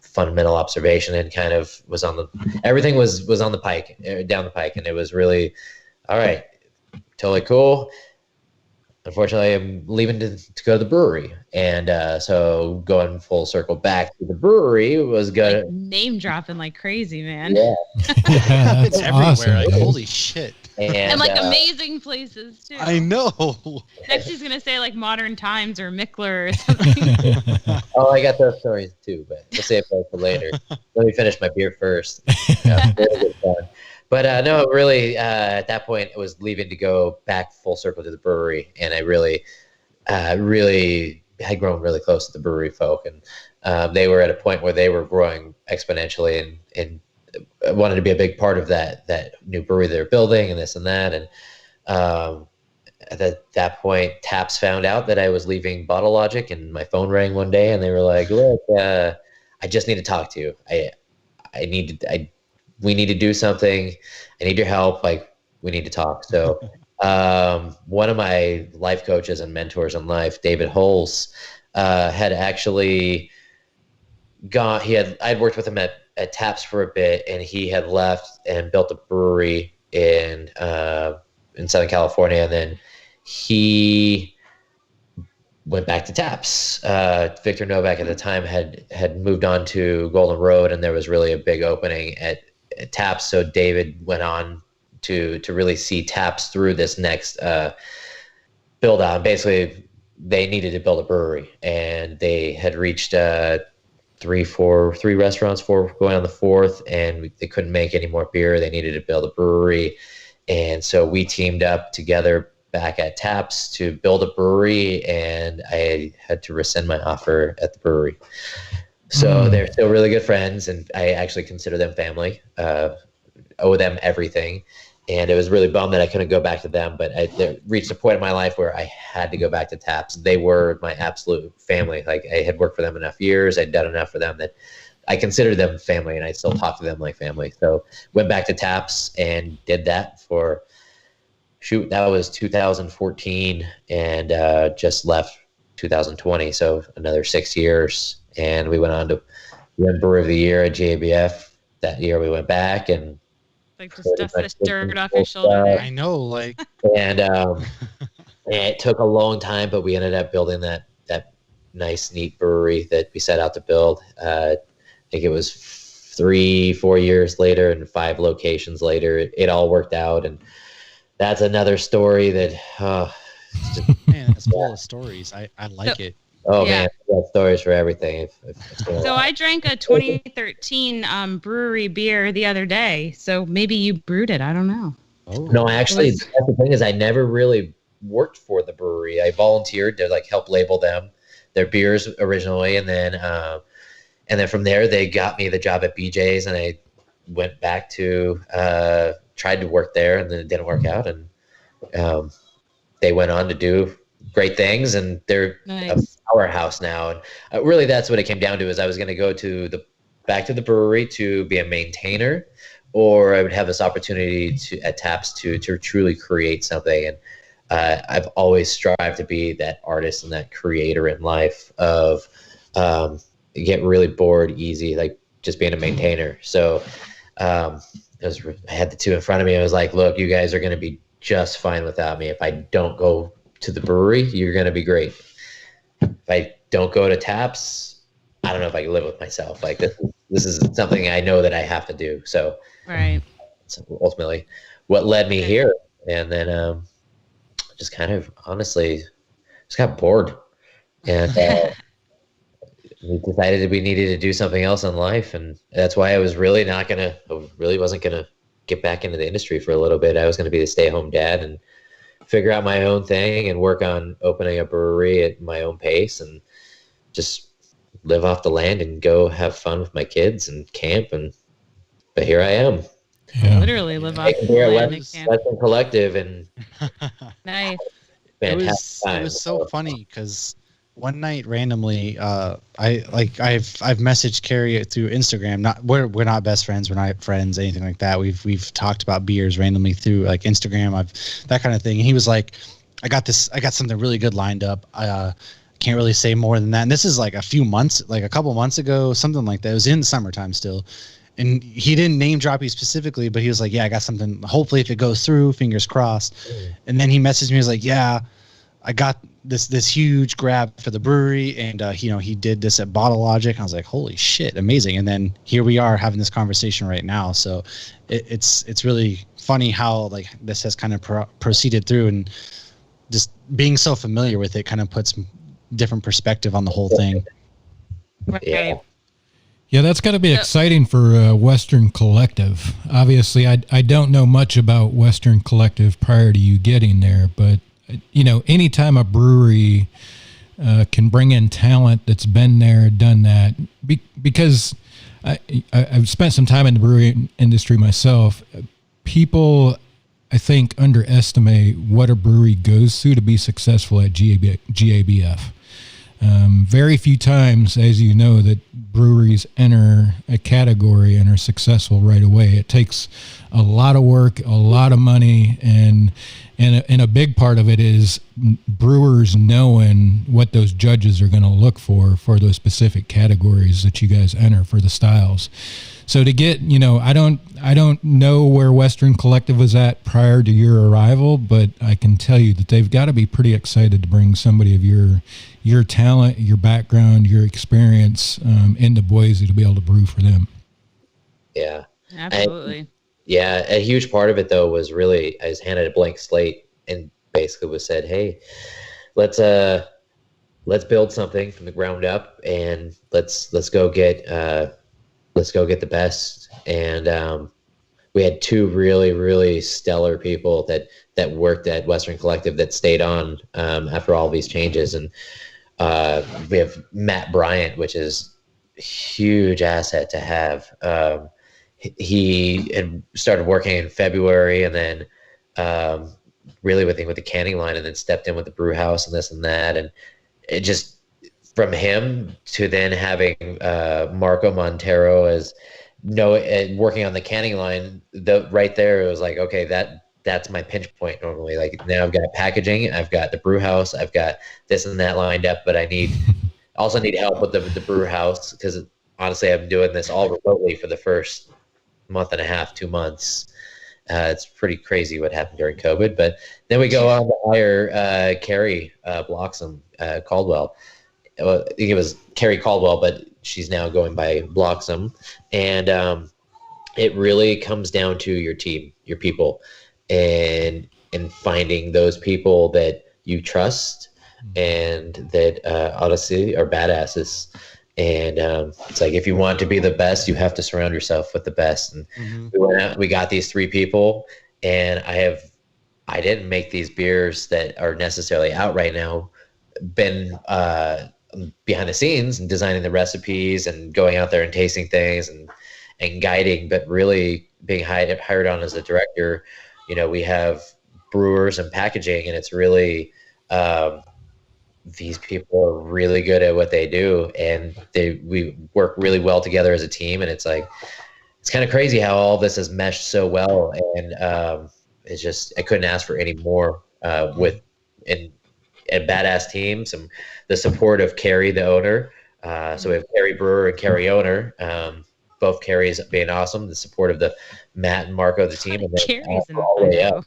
F: fundamental observation, and kind of was everything was on the pike, down the pike, and it was really all right, totally cool. Unfortunately, I'm leaving to go to the brewery, and so going full circle back to the brewery was good.
D: like name dropping like crazy, man.
F: Yeah,
C: It's
B: That's
C: everywhere.
B: awesome,
C: Like,
B: dude.
C: holy shit.
D: And like amazing places too.
C: I know.
D: Next he's gonna say like Modern Times or Mickler or something.
F: Oh, I got those stories too, but we'll save those for later. Let me finish my beer first. Very good fun. But no, really, at that point, I was leaving to go back full circle to the brewery, and I really had grown really close to the brewery folk, and they were at a point where they were growing exponentially, and wanted to be a big part of that new brewery they were building, and this and that, and at that point, Taps found out that I was leaving Bottle Logic, and my phone rang one day, and they were like, "Look, I just need to talk to you. we need to do something. I need your help. Like, we need to talk. So one of my life coaches and mentors in life, David Holes, had actually I'd worked with him at Taps for a bit, and he had left and built a brewery in Southern California. And then he went back to Taps. Victor Novak at the time had moved on to Golden Road, and there was really a big opening at Taps. So David went on to really see Taps through this next build out. Basically, they needed to build a brewery, and they had reached three restaurants, four going on the fourth, and they couldn't make any more beer. They needed to build a brewery. And so we teamed up together back at Taps to build a brewery, and I had to rescind my offer at the brewery. So they're still really good friends, and I actually consider them family, owe them everything. And it was really bummed that I couldn't go back to them, but I reached a point in my life where I had to go back to Taps. They were my absolute family. Like, I had worked for them enough years. I'd done enough for them that I considered them family, and I still talk to them like family. So went back to Taps and did that for, that was 2014, and just left 2020. So another 6 years. And we went on to win Brewer of the Year at GABF. That year we went back and
D: like just dust this dirt off your shoulder.
C: I know, like,
F: and it took a long time, but we ended up building that nice, neat brewery that we set out to build. I think it was 3-4 years later and 5 locations later, it all worked out. And that's another story that,
C: man, it's full of stories. I like it.
F: Oh, yeah. Man, I've got stories for everything.
D: So I drank a 2013 brewery beer the other day. So maybe you brewed it. I don't know.
C: Oh.
F: No, actually, that's the thing is I never really worked for the brewery. I volunteered to like help label their beers originally, and then from there they got me the job at BJ's, and I went back to tried to work there, and then it didn't work out, and they went on to do great things, and they're nice. A powerhouse now. And really, that's what it came down to. Is I was going to go back to the brewery to be a maintainer, or I would have this opportunity at Taps to truly create something. And I've always strived to be that artist and that creator in life. Of get really bored easy, like just being a maintainer. So I had the two in front of me. I was like, look, you guys are going to be just fine without me. If I don't go to the brewery, you're going to be great. If I don't go to Taps, I don't know if I can live with myself. Like, this is something I know that I have to do. So,
D: right.
F: So ultimately what led me here. And then just kind of honestly just got bored, and we decided we needed to do something else in life. And that's why I really wasn't going to get back into the industry for a little bit. I was going to be the stay-at-home dad and figure out my own thing and work on opening a brewery at my own pace and just live off the land and go have fun with my kids and camp. But here I am.
B: Yeah.
D: Literally live off the land and camp.
F: Western Collective, and
D: nice.
C: It was so funny because one night randomly, I've messaged Carrie through Instagram. We're not best friends. We're not friends, anything like that. We've talked about beers randomly through like Instagram, that kind of thing. And he was like, I got something really good lined up. Can't really say more than that. And this is like a couple months ago, something like that. It was in summertime still. And he didn't name drop you specifically, but he was like, yeah, I got something. Hopefully if it goes through, fingers crossed. And then he messaged me. He was like, yeah, I got this huge grab for the brewery, and he did this at Bottle Logic. I was like, holy shit, amazing. And then here we are having this conversation right now. So it's really funny how like this has kind of proceeded through, and just being so familiar with it kind of puts different perspective on the whole thing.
D: Okay.
B: Yeah, that's got to be exciting for Western Collective. Obviously, I don't know much about Western Collective prior to you getting there, but anytime a brewery can bring in talent that's been there, done that, because I've spent some time in the brewery industry myself. People, I think, underestimate what a brewery goes through to be successful at GABF. Very few times, as you know, that breweries enter a category and are successful right away. It takes a lot of work, a lot of money, and a big part of it is brewers knowing what those judges are going to look for those specific categories that you guys enter for the styles. So to get, I don't know where Western Collective was at prior to your arrival, but I can tell you that they've got to be pretty excited to bring somebody of your talent, your background, your experience into Boise to be able to brew for them.
F: Yeah,
D: Absolutely.
F: A huge part of it though was really I was handed a blank slate and basically was said, "Hey, let's build something from the ground up and let's go get the best." And we had two really, really stellar people that worked at Western Collective that stayed on after all these changes. And we have Matt Bryant, which is a huge asset to have. He had started working in February and then really with the canning line, and then stepped in with the brew house and this and that. And it just, from him to then having Marco Montero as working on the canning line, right there, it was like, okay, that's my pinch point normally. Like now I've got packaging, I've got the brew house, I've got this and that lined up, but I also need help with the brew house, because honestly, I'm doing this all remotely for the first month and a half, 2 months. It's pretty crazy what happened during COVID. But then we go on to hire Carrie Bloxham Caldwell. I think it was Carrie Caldwell, but she's now going by Bloxham. And it really comes down to your team, your people, and finding those people that you trust and that honestly are badasses. And it's like, if you want to be the best, you have to surround yourself with the best. And we went out, we got these 3 people, and I didn't make these beers that are necessarily out right now. Been behind the scenes and designing the recipes and going out there and tasting things and guiding, but really being hired on as a director. We have brewers and packaging, and it's really these people are really good at what they do, and we work really well together as a team. And it's like, it's kind of crazy how all this has meshed so well. And it's just, I couldn't ask for any more with a badass team, the support of Carrie, the owner. So we have Carrie Brewer and Carrie owner, both Carries being awesome, the support of the Matt and Marco, the team. And then
D: Carrie's in
F: all the way up.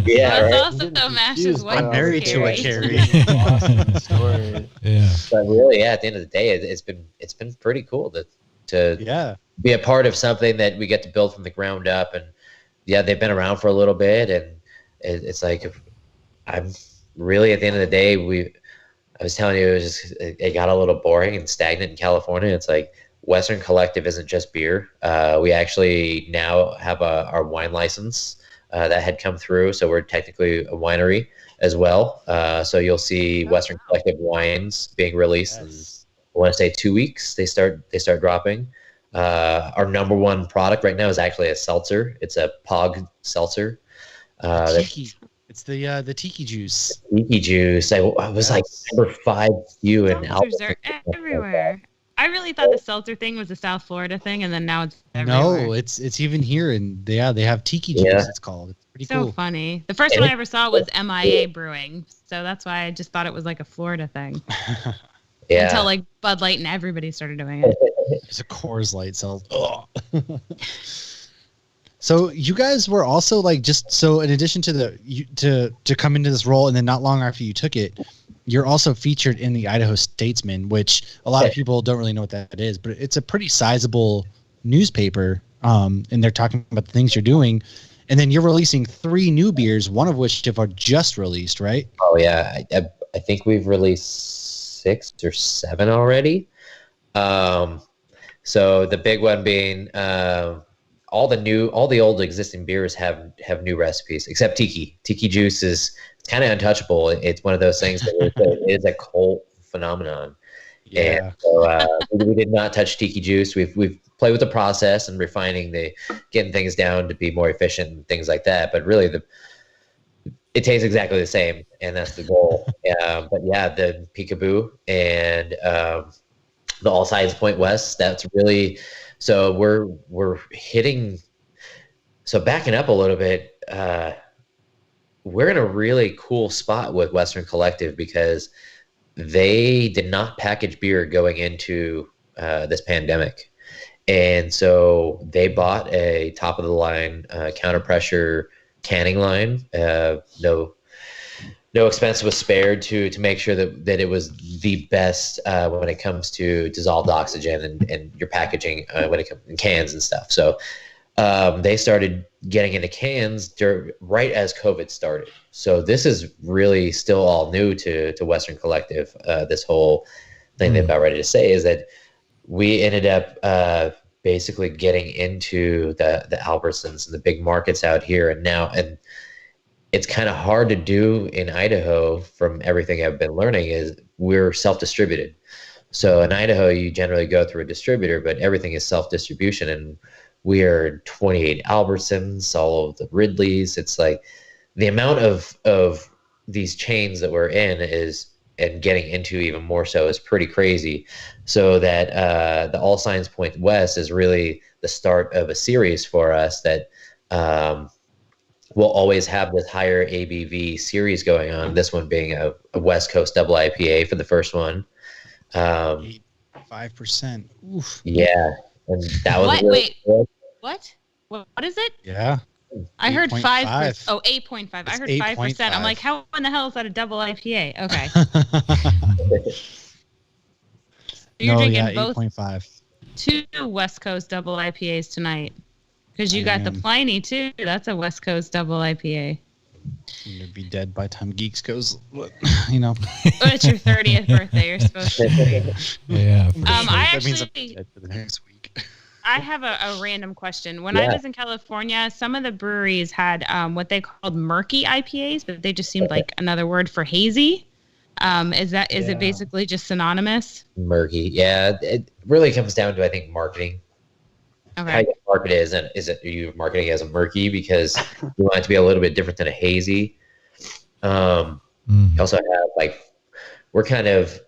F: Yeah,
D: that's
F: right?
D: awesome though. Mash's wife.
C: I'm married to a Carrie.
E: Awesome story.
B: Yeah.
F: But really, at the end of the day, it's been pretty cool to be a part of something that we get to build from the ground up. And yeah, they've been around for a little bit, and it's like, I'm really, at the end of the day, I was telling you, it got a little boring and stagnant in California. It's like, Western Collective isn't just beer. We actually now have our wine license that had come through, so we're technically a winery as well. So you'll see Western Collective wines being released in, I want to say, 2 weeks. They start dropping. Our number one product right now is actually a seltzer. It's a Pog seltzer.
C: Tiki. It's the tiki juice.
F: Tiki juice. I was like number 5 SKU in
D: Seltzers are everywhere. I really thought the seltzer thing was a South Florida thing, and then now it's everywhere.
C: No, it's even here, and they have tiki juice.
F: Yeah.
C: It's called. It's pretty
D: so
C: cool.
D: funny. The first one I ever saw was MIA Brewing, so that's why I just thought it was like a Florida thing.
F: Yeah.
D: Until like Bud Light and everybody started doing it.
C: It's a Coors Light seltzer. So you guys were also like, just so in addition to to come into this role, and then not long after you took it, you're also featured in the Idaho Statesman, which a lot of people don't really know what that is, but it's a pretty sizable newspaper. And they're talking about the things you're doing, and then you're releasing 3 new beers, one of which are just released, right?
F: Oh yeah, I think we've released 6 or 7 already. So the big one being all the old existing beers have new recipes, except Tiki. Tiki juice is kind of untouchable. It's one of those things that is a cult phenomenon.
C: Yeah.
F: And so we did not touch Tiki juice. We've played with the process and refining getting things down to be more efficient and things like that. But really, it tastes exactly the same, and that's the goal. But yeah, the Peekaboo and the All Signs Point West. That's really so we're hitting. So backing up a little bit, we're in a really cool spot with Western Collective because they did not package beer going into this pandemic. And so they bought a top of the line counter pressure canning line. No expense was spared to make sure that it was the best when it comes to dissolved oxygen and your packaging when it comes in cans and stuff. So they started getting into cans right as COVID started. So this is really still all new to Western Collective. This whole thing they're about ready to say is that we ended up basically getting into the Albertsons and the big markets out here. And it's kind of hard to do in Idaho from everything I've been learning is we're self-distributed. So in Idaho, you generally go through a distributor, but everything is self-distribution. And we are 28 Albertsons, all of the Ridleys. It's like the amount of these chains that we're in is, and getting into even more so, is pretty crazy. So that the All Signs Point West is really the start of a series for us that we'll always have this higher ABV series going on. This one being a West Coast double IPA for the first one.
C: 5%. Oof.
F: Yeah. And that was
D: What?
F: really cool.
D: What is it?
C: Yeah.
D: I heard 5%.
C: 8.5.
D: Oh, 8.5. I heard
C: 8.5.
D: 5%. I'm like, how in the hell is that a double IPA? Okay. You're drinking both
C: 8.5.
D: 2 West Coast double IPAs tonight. Because you got the Pliny, too. That's a West Coast double IPA.
C: I'm going to be dead by the time Geeks goes,
D: Oh, it's your 30th birthday. You're supposed to be.
B: Yeah.
C: That means I'm dead for the next week.
D: I have a random question. When I was in California, some of the breweries had what they called murky IPAs, but they just seemed like another word for hazy. Is it basically just synonymous?
F: Murky. Yeah. It really comes down to, I think, marketing.
D: Okay.
F: How you market it are you marketing as a murky because you want it to be a little bit different than a hazy? You also have we're kind of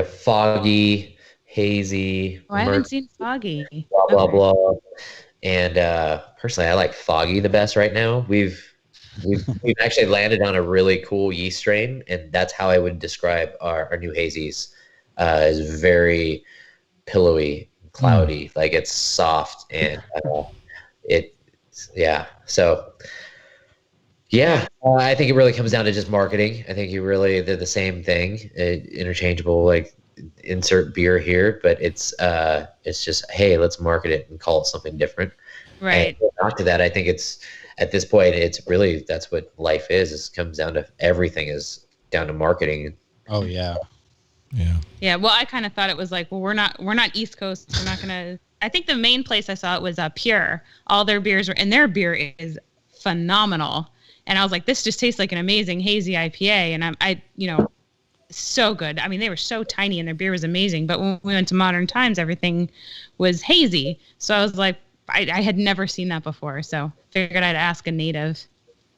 F: foggy, hazy.
D: I haven't seen foggy.
F: Blah blah blah. And personally, I like foggy the best right now. We've actually landed on a really cool yeast strain, and that's how I would describe our new hazies. Is very pillowy, cloudy, like it's soft and So I think it really comes down to just marketing. I think they're the same thing, interchangeable, like insert beer here, but it's just, hey, let's market it and call it something different.
D: Right.
F: And after that, I think it's at this point, it's really, that's what life is. It comes down to everything is down to marketing.
C: Oh yeah.
D: Yeah. Well, I kind of thought it was like, well, we're not East Coast. We're not gonna. I think the main place I saw it was Pure. All their beers and their beer is phenomenal. And I was like, this just tastes like an amazing hazy IPA. And I so good. I mean, they were so tiny and their beer was amazing. But when we went to Modern Times, everything was hazy. So I was like, I had never seen that before. So figured I'd ask a native.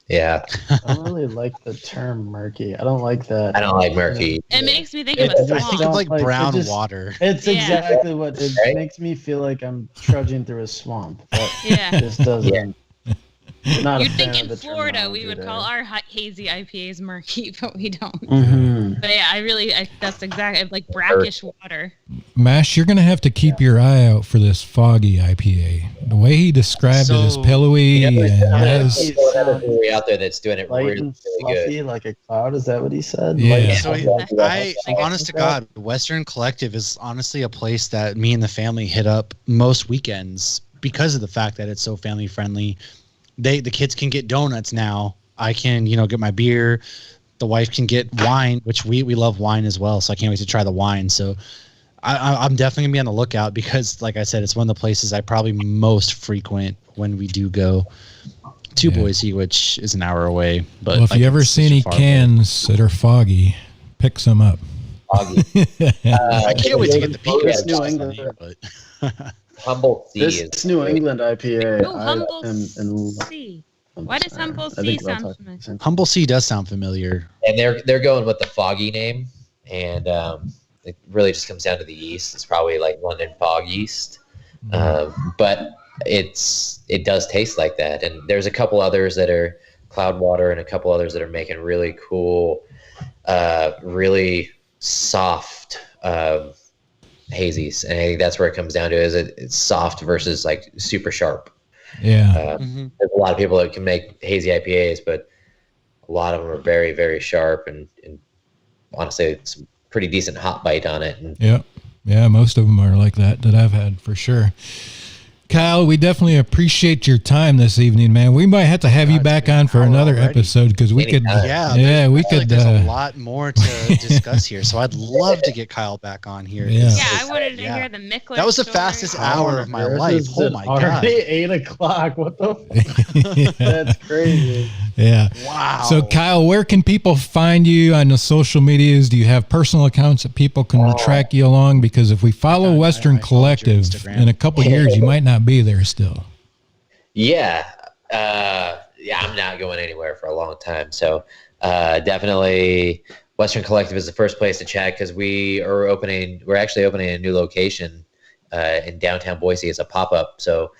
F: Yeah.
E: I don't really like the term murky. I don't like that.
F: I don't like murky.
D: It makes me think of a
C: I think of
D: swamp.
C: brown water.
E: It's
D: Yeah.
E: exactly what it
F: Right?
E: makes me feel like I'm trudging through a swamp. But
D: Yeah.
E: this doesn't. Not
D: You'd
E: a
D: think
E: fan
D: in
E: of the
D: Florida we
E: terminology
D: would
E: there.
D: call our hazy IPAs murky, but we don't.
E: Mhm.
D: But yeah, that's exactly like brackish water.
B: Mash, you're going to have to keep your eye out for this foggy IPA. The way he described it as
C: So-
B: pillowy and
E: Yes.
F: There's another brewery out there that's doing it
E: Light
F: really,
E: and
F: really good.
E: fluffy like a cloud. Is that what he said?
B: Yeah.
E: Light and
C: So
E: fluffy.
C: honest to God, Western Collective is honestly a place that me and the family hit up most weekends because of the fact that it's so family friendly. The kids can get donuts now. I can, get my beer. The wife can get wine, which we love wine as well. So I can't wait to try the wine. So I'm definitely gonna be on the lookout because, like I said, it's one of the places I probably most frequent when we do go to Boise, which is an hour away. But
B: well, if you ever see any cans that are foggy, pick some up.
F: Foggy.
C: I can't wait to get the peak.
E: This New England.
F: Humboldt Sea is
E: This New England IPA,
D: Oh, Humble
E: I am in
D: Sea. Why does Humble
E: I
D: Sea
E: think that's
D: sound familiar?
C: Humble Sea does sound familiar.
F: And they're going with the Foggy name, and it really just comes down to the yeast. It's probably like London Fog yeast, but it does taste like that. And there's a couple others that are Cloudwater, and a couple others that are making really cool, really soft hazies. And I think that's where it comes down to, is it's soft versus like super sharp.
B: Yeah.
F: There's a lot of people that can make hazy IPAs, but a lot of them are very, very sharp, and honestly, it's a pretty decent hop bite on it. And
B: yeah, most of them are like that I've had for sure. Kyle, we definitely appreciate your time this evening, man. We might have to have you back on for another episode, because we could. We could.
C: There's a lot more to discuss here, so I'd love to get Kyle back on here.
B: Yeah,
D: I wanted to hear the Mickler.
C: That was the
D: story.
C: fastest hour of my life. Oh my god!
E: Already 8 o'clock. What the? That's crazy.
B: Yeah.
C: Wow.
B: So, Kyle, where can people find you on the social medias? Do you have personal accounts that people can track you along? Because if we follow Western Collective in a couple of years, you might not be there still.
F: Yeah, I'm not going anywhere for a long time. So definitely Western Collective is the first place to check, because we're actually opening a new location in downtown Boise. It's a pop-up. So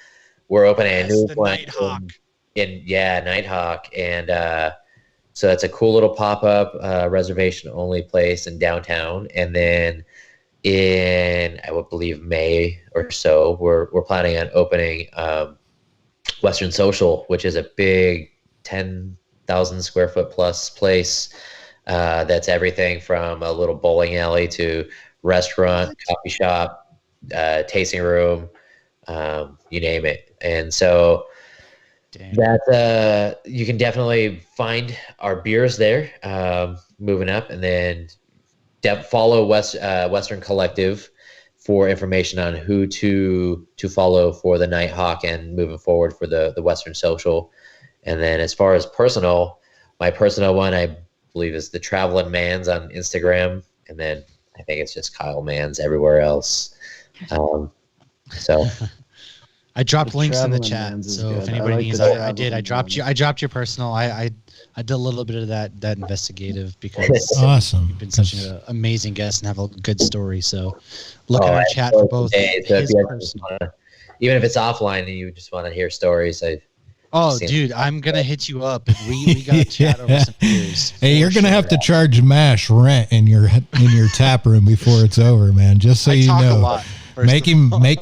F: we're opening a new one.
C: Nighthawk.
F: Nighthawk. And so that's a cool little pop-up reservation only place in downtown. And then in, I would believe, May or so, we're planning on opening Western Social, which is a big 10,000 square foot plus place that's everything from a little bowling alley to restaurant, coffee shop, tasting room, you name it. And so that you can definitely find our beers there, moving up, and then follow Western Collective for information on who to follow for the Nighthawk and moving forward for the Western Social. And then as far as my personal one, I believe, is the Traveling Mans on Instagram, and then I think it's just Kyle Mans everywhere else. So
C: I dropped links in the chat,
E: Mans is
C: so
E: good.
C: if anybody
E: like
C: needs,
E: the
C: I did. I dropped your personal. I did a little bit of that investigative, because
B: Awesome.
C: you've been such an amazing guest and have a good story. So look at our chat for both his personal.
F: Even if it's offline and you just want to hear stories,
C: dude, I'm gonna hit you up, and we gotta chat over some beers.
B: Hey, you're gonna have to charge Mash rent in your tap room before it's over, man. Just so you know.
C: A lot,
B: make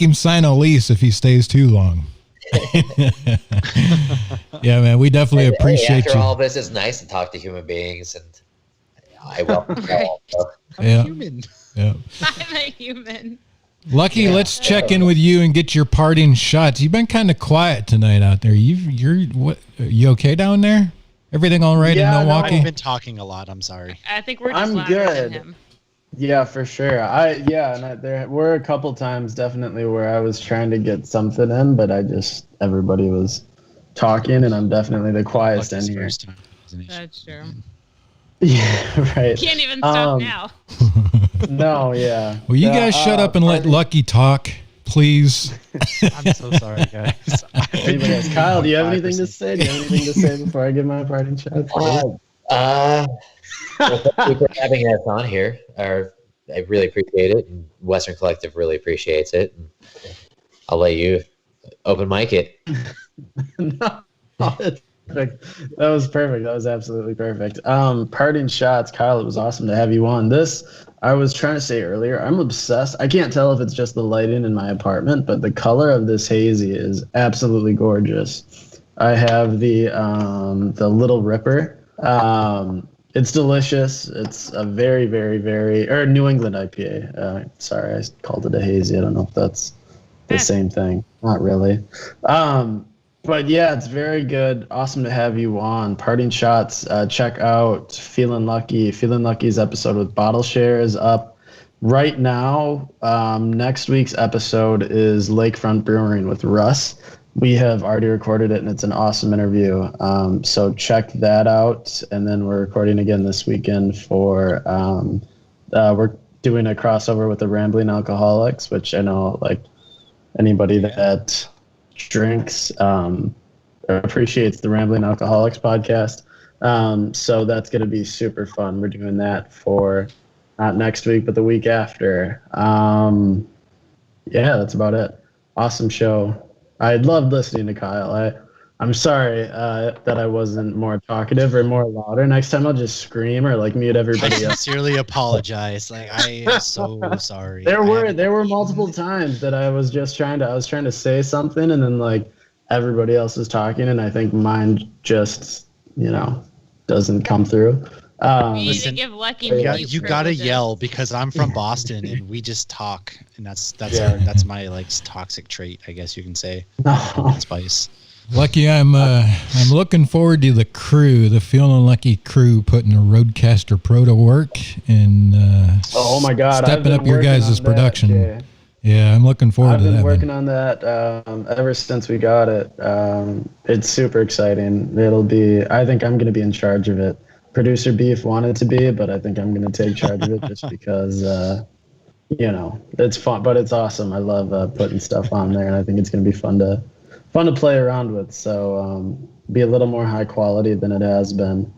B: him sign a lease if he stays too long. Yeah, man, we definitely appreciate
F: after
B: you.
F: all this, it's nice to talk to human beings, and I welcome you all.
C: I'm a human.
B: Yeah.
D: I'm a human.
B: Lucky, let's check in with you and get your parting shots. You've been kind of quiet tonight out there. You okay down there? Everything all right in Milwaukee?
C: I've been talking a lot. I'm sorry.
D: I think we're just
E: I'm
D: louder
E: good.
D: than him.
E: Yeah, for sure. There were a couple times definitely where I was trying to get something in, but everybody was talking, and I'm definitely the quietest in here.
D: That's true.
E: Yeah, right.
D: Can't even stop now.
E: No, yeah.
B: Will you guys shut up and let Lucky talk, please?
C: I'm so sorry, guys.
E: Kyle, do you have anything to say? Before I give my parting shots?
F: Well, thank you for having us on here. I really appreciate it, and Western Collective really appreciates it. And I'll let you open mic it.
E: No, that was perfect. That was absolutely perfect. Parting shots, Kyle. It was awesome to have you on. I was trying to say earlier, I'm obsessed. I can't tell if it's just the lighting in my apartment, but the color of this hazy is absolutely gorgeous. I have the Little Ripper. It's delicious. It's a very, very, very New England IPA. Sorry, I called it a hazy. I don't know if that's the same thing. Not really. But yeah, it's very good. Awesome to have you on. Parting shots. Check out Feeling Lucky. Feeling Lucky's episode with Bottle Share is up right now. Next week's episode is Lakefront Brewing with Russ. We have already recorded it, and it's an awesome interview. So check that out. And then we're recording again this weekend for we're doing a crossover with the Rambling Alcoholics, which I know like anybody that drinks appreciates the Rambling Alcoholics podcast. So that's going to be super fun. We're doing that for not next week, but the week after. Yeah, that's about it. Awesome show. I loved listening to Kyle. I'm sorry that I wasn't more talkative or more louder. Next time I'll just scream or like mute everybody
C: I
E: else.
C: sincerely apologize. Like, I am so sorry.
E: There were multiple times that I was trying to say something and then like everybody else is talking and I think mine just, doesn't come through.
D: We need to give Lucky
C: you gotta yell because I'm from Boston and we just talk and that's my like toxic trait, I guess you can say. Spice.
B: Lucky, I'm looking forward to the Feeling Lucky crew putting a Roadcaster Pro to work and
E: oh my God,
B: stepping up your guys' production.
E: Jay.
B: Yeah, I'm looking forward to that.
E: I've been working on that ever since we got it. It's super exciting. I think I'm going to be in charge of it. Producer Beef wanted to be, but I think I'm going to take charge of it just because, it's fun, but it's awesome. I love putting stuff on there, and I think it's going to be fun to play around with. So be a little more high quality than it has been,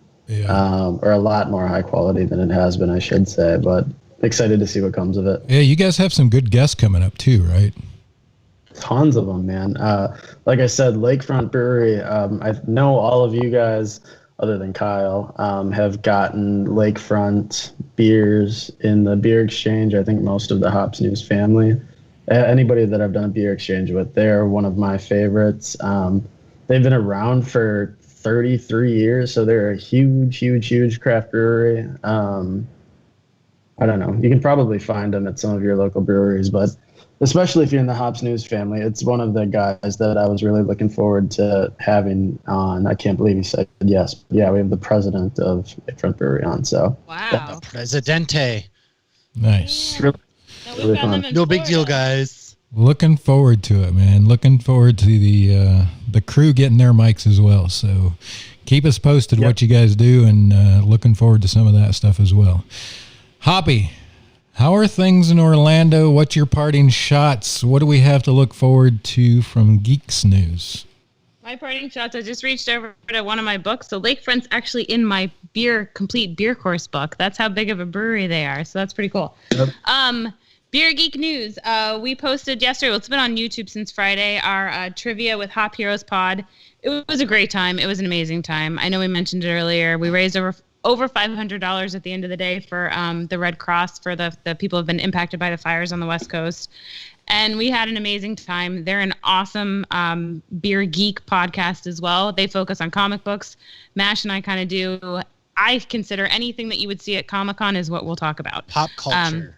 E: or a lot more high quality than it has been, I should say. But excited to see what comes of it.
B: Yeah, you guys have some good guests coming up too, right?
E: Tons of them, man. Like I said, Lakefront Brewery. I know all of you guys, other than Kyle, have gotten Lakefront beers in the beer exchange. I think most of the Hops News family. Anybody that I've done a beer exchange with, they're one of my favorites. They've been around for 33 years, so they're a huge craft brewery. I don't know. You can probably find them at some of your local breweries, but especially if you're in the Hops News family, it's one of the guys that I was really looking forward to having on. I can't believe he said yes. Yeah, we have the president of Lakefront Brewery on. So
D: wow,
C: Presidente.
B: Nice.
E: Really fun.
C: No big deal, guys.
B: Looking forward to it, man. Looking forward to the crew getting their mics as well. So keep us posted what you guys do, and looking forward to some of that stuff as well. Hoppy, how are things in Orlando? What's your parting shots? What do we have to look forward to from Geeks News?
D: My parting shots, I just reached over to one of my books. So Lakefront's actually in my complete beer course book. That's how big of a brewery they are. So that's pretty cool. Yep. Beer Geek News. We posted yesterday, well, it's been on YouTube since Friday, our trivia with Hop Heroes Pod. It was a great time. It was an amazing time. I know we mentioned it earlier. We raised over $500 at the end of the day for the Red Cross for the people who have been impacted by the fires on the West Coast. And we had an amazing time. They're an awesome beer geek podcast as well. They focus on comic books. Mash and I kind of do. I consider anything that you would see at Comic-Con is what we'll talk about.
C: Pop culture.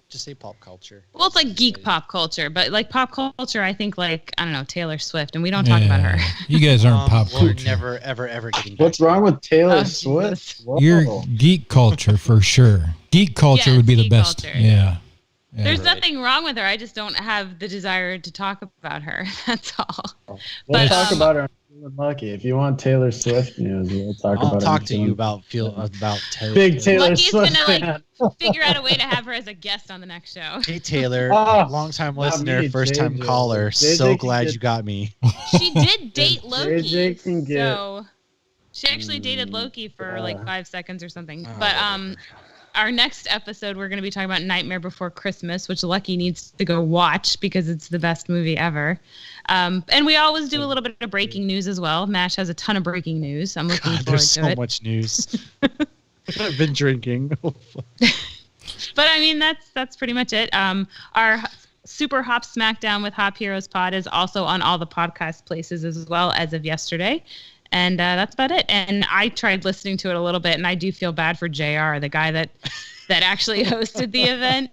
C: Just say pop culture.
D: Well, it's like geek pop culture, but like pop culture, I think like, I don't know, Taylor Swift, and we don't talk about her.
B: You guys aren't pop culture.
C: We're never, ever getting back.
E: What's wrong with Taylor Swift?
B: You're geek culture for sure. Geek culture would be the best.
D: Culture.
B: Yeah.
D: There's nothing wrong with her. I just don't have the desire to talk about her. That's all.
E: We'll talk about her on Feeling Lucky. If you want Taylor Swift news, we'll talk about it.
C: I'll talk to you about Taylor.
E: Big Taylor
D: Lucky's
E: Swift
D: gonna figure out a way to have her as a guest on the next show.
C: Hey Taylor, long-time listener, first-time caller. So glad you got me.
D: She did date Loki.
E: JJ can get.
D: So she actually dated Loki for like 5 seconds or something. But our next episode, we're going to be talking about Nightmare Before Christmas, which Lucky needs to go watch because it's the best movie ever. And we always do a little bit of breaking news as well. MASH has a ton of breaking news. I'm looking forward to it.
C: There's so much news. I've been drinking.
D: But I mean, that's pretty much it. Our Super Hop Smackdown with Hop Heroes Pod is also on all the podcast places as well as of yesterday. And that's about it. And I tried listening to it a little bit, and I do feel bad for JR, the guy that actually hosted the event.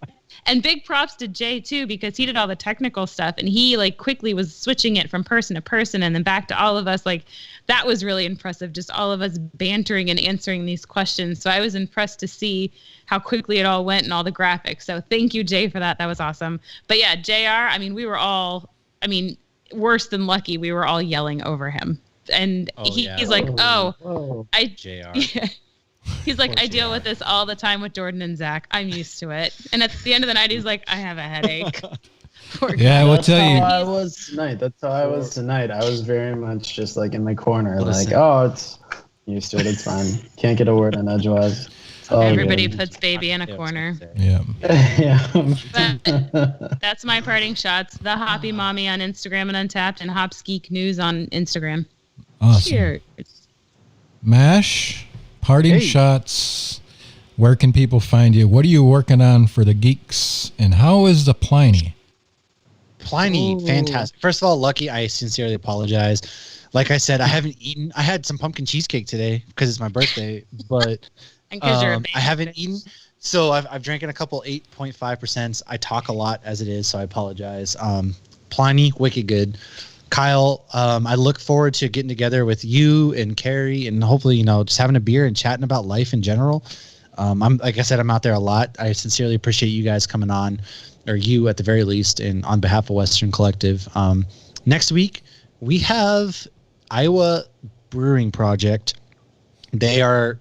D: And big props to Jay, too, because he did all the technical stuff, and he, like, quickly was switching it from person to person and then back to all of us. Like, that was really impressive, just all of us bantering and answering these questions. So I was impressed to see how quickly it all went and all the graphics. So thank you, Jay, for that. That was awesome. But, yeah, JR, I mean, we were all, worse than lucky. We were all yelling over him. And he's like,
C: JR.
D: Yeah. He's like, I deal with this all the time with Jordan and Zach. I'm used to it. And at the end of the night, he's like, I have a headache.
B: Yeah, I will tell you.
E: I was tonight. That's how I was tonight. I was very much just like in my corner,
C: Listen.
E: like, oh, it's used to it. It's fine. Can't get a word in edgewise. It's all
D: Everybody
E: good.
D: puts baby in a corner.
B: Yeah.
E: Yeah.
D: But that's my parting shots. The Hoppy Mommy on Instagram and Untapped, and Hops Geek News on Instagram.
B: Awesome.
D: Cheers.
B: Mash, parting
C: Hey.
B: shots. Where can people find you? What are you working on for the geeks? And how is the Pliny?
C: Pliny, fantastic. First of all, Lucky, I sincerely apologize. Like I said, I haven't eaten. I had some pumpkin cheesecake today because it's my birthday, but
D: And because you're a
C: I haven't eaten. So I've drank a couple 8.5%. I talk a lot as it is, so I apologize. Pliny, wicked good. Kyle, I look forward to getting together with you and Carrie, and hopefully, just having a beer and chatting about life in general. I'm like I said, I'm out there a lot. I sincerely appreciate you guys coming on, or you at the very least, and on behalf of Western Collective. Next week we have Iowa Brewing Project. They are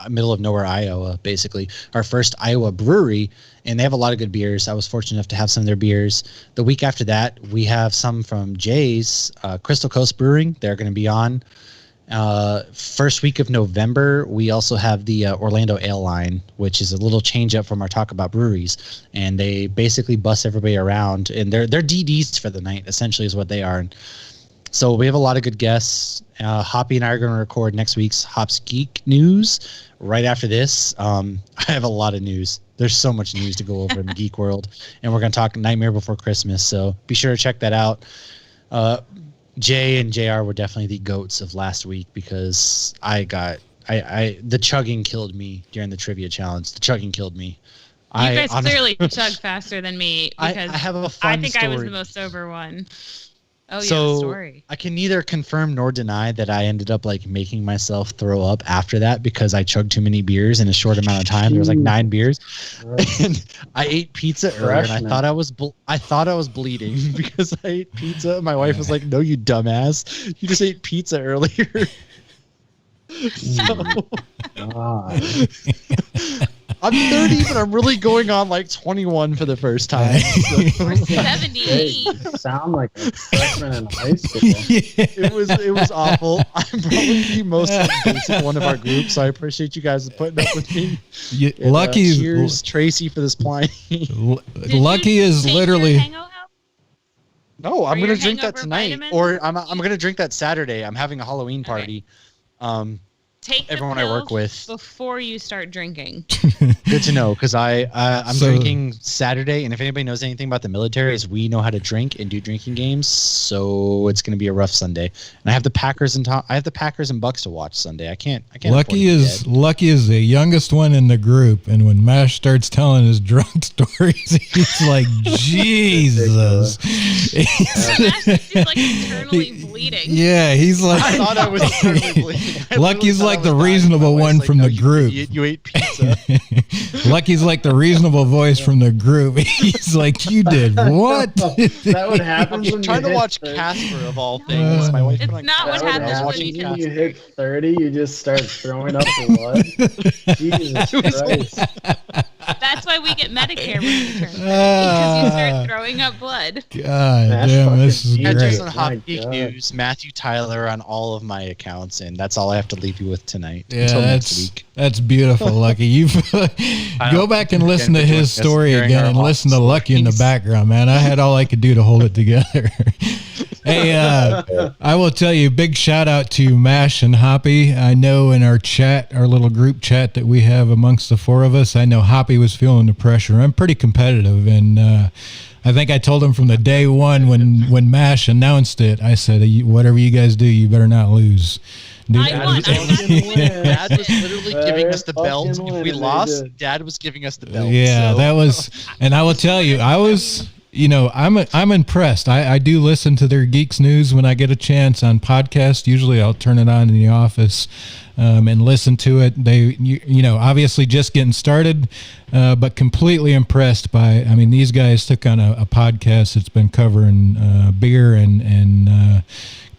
C: middle of nowhere, Iowa, basically our first Iowa brewery, and they have a lot of good beers. I was fortunate enough to have some of their beers. The week after that, we have some from Jay's Crystal Coast Brewing. They're going to be on. First week of November, we also have the Orlando Ale line, which is a little change up from our talk about breweries, and they basically bus everybody around, and they're DDs for the night, essentially is what they are. And so we have a lot of good guests. Hoppy and I are going to record next week's Hops Geek News right after this. I have a lot of news. There's so much news to go over in the geek world, and we're going to talk Nightmare Before Christmas, so be sure to check that out. Jay and JR were definitely the goats of last week because the chugging killed me during the trivia challenge. The chugging killed me.
D: You guys clearly chug faster than me because
C: I have a fun
D: I was
C: story.
D: the most sober one. Oh,
C: So
D: yeah, story.
C: I can neither confirm nor deny that I ended up making myself throw up after that because I chugged too many beers in a short amount of time. There was 9 beers, and I ate pizza earlier, and I thought I was bleeding because I ate pizza. My wife was like, "No, you dumbass! You just ate pizza earlier." So, I'm 30, but I'm really going on 21 for the first time. So.
D: We're 78.
E: You sound like a freshman in high school.
C: It was awful. I'm probably the most basic one of our group, so I appreciate you guys putting up with me.
B: Lucky,
C: cheers, Tracy, for this Pliny.
B: Lucky is literally.
C: No, I'm
D: your
C: gonna drink that
D: hangover
C: tonight,
D: vitamins?
C: or I'm gonna drink that Saturday. I'm having a Halloween party.
D: Take
C: everyone
D: the
C: I work
D: pill
C: with.
D: before you start drinking.
C: Good to know, because I'm
B: So-
C: drinking Saturday, and if anybody knows anything about the military, is we know how to drink and do drinking games, so it's gonna be a rough Sunday. And I have the Packers and Bucks to watch Sunday. I can't.
B: Lucky is the youngest one in the group, and when Mash starts telling his drunk stories, he's like, Jesus.
D: He's like eternally bleeding.
B: Yeah, he's like.
C: I thought I was eternally bleeding. I
B: Lucky's
C: literally
B: like
C: thought
B: the
C: I was dying.
B: reasonable
C: My wife's
B: one
C: like,
B: from
C: "No,
B: the
C: you
B: group.
C: idiot, you ate pizza.
B: Lucky's like the reasonable voice from the group. He's like, you did what?
E: That would happen when
C: I'm trying
E: you
C: to
E: hit
C: watch
E: 30.
C: Casper of all things. My wife
D: It's
C: put on
D: not what
C: Casper,
E: That
C: and
E: would
C: I was
D: happens
C: watching
E: happen
D: when
E: when
C: Casper.
E: you hit 30. You just start throwing up blood. Jesus Christ.
D: That's why we get Medicare when we turn 30, because you start throwing up blood.
B: God
E: Mash
B: damn, this is
E: fucking
C: Catch us
B: great.
C: on
E: My
C: Hop Geek
E: God.
C: News, Matthew Tyler on all of my accounts, and that's all I have to leave you with tonight.
B: Yeah,
C: Until next
B: that's
C: week.
B: that's beautiful, Lucky. You go back and listen to his story again and listen to Lucky in the background, man. I had all I could do to hold it together. Hey, I will tell you, big shout out to Mash and Hoppy. I know in our chat, our little group chat that we have amongst the four of us, I know Hoppy was feeling the pressure. I'm pretty competitive, and I think I told him from the day one when Mash announced it, I said, whatever you guys do, you better not lose. Dude,
D: I won.
C: Dad was literally giving us the
E: Fucking
C: belt.
E: win,
C: If we
E: and they
C: lost,
E: did.
C: Dad was giving us the belt.
B: yeah,
C: so.
B: that was, and I will tell you, I was, I'm impressed. I do listen to their Geeks News when I get a chance on podcast. Usually I'll turn it on in the office and listen to it. They, obviously just getting started, but completely impressed by, these guys took on a podcast that's been covering beer and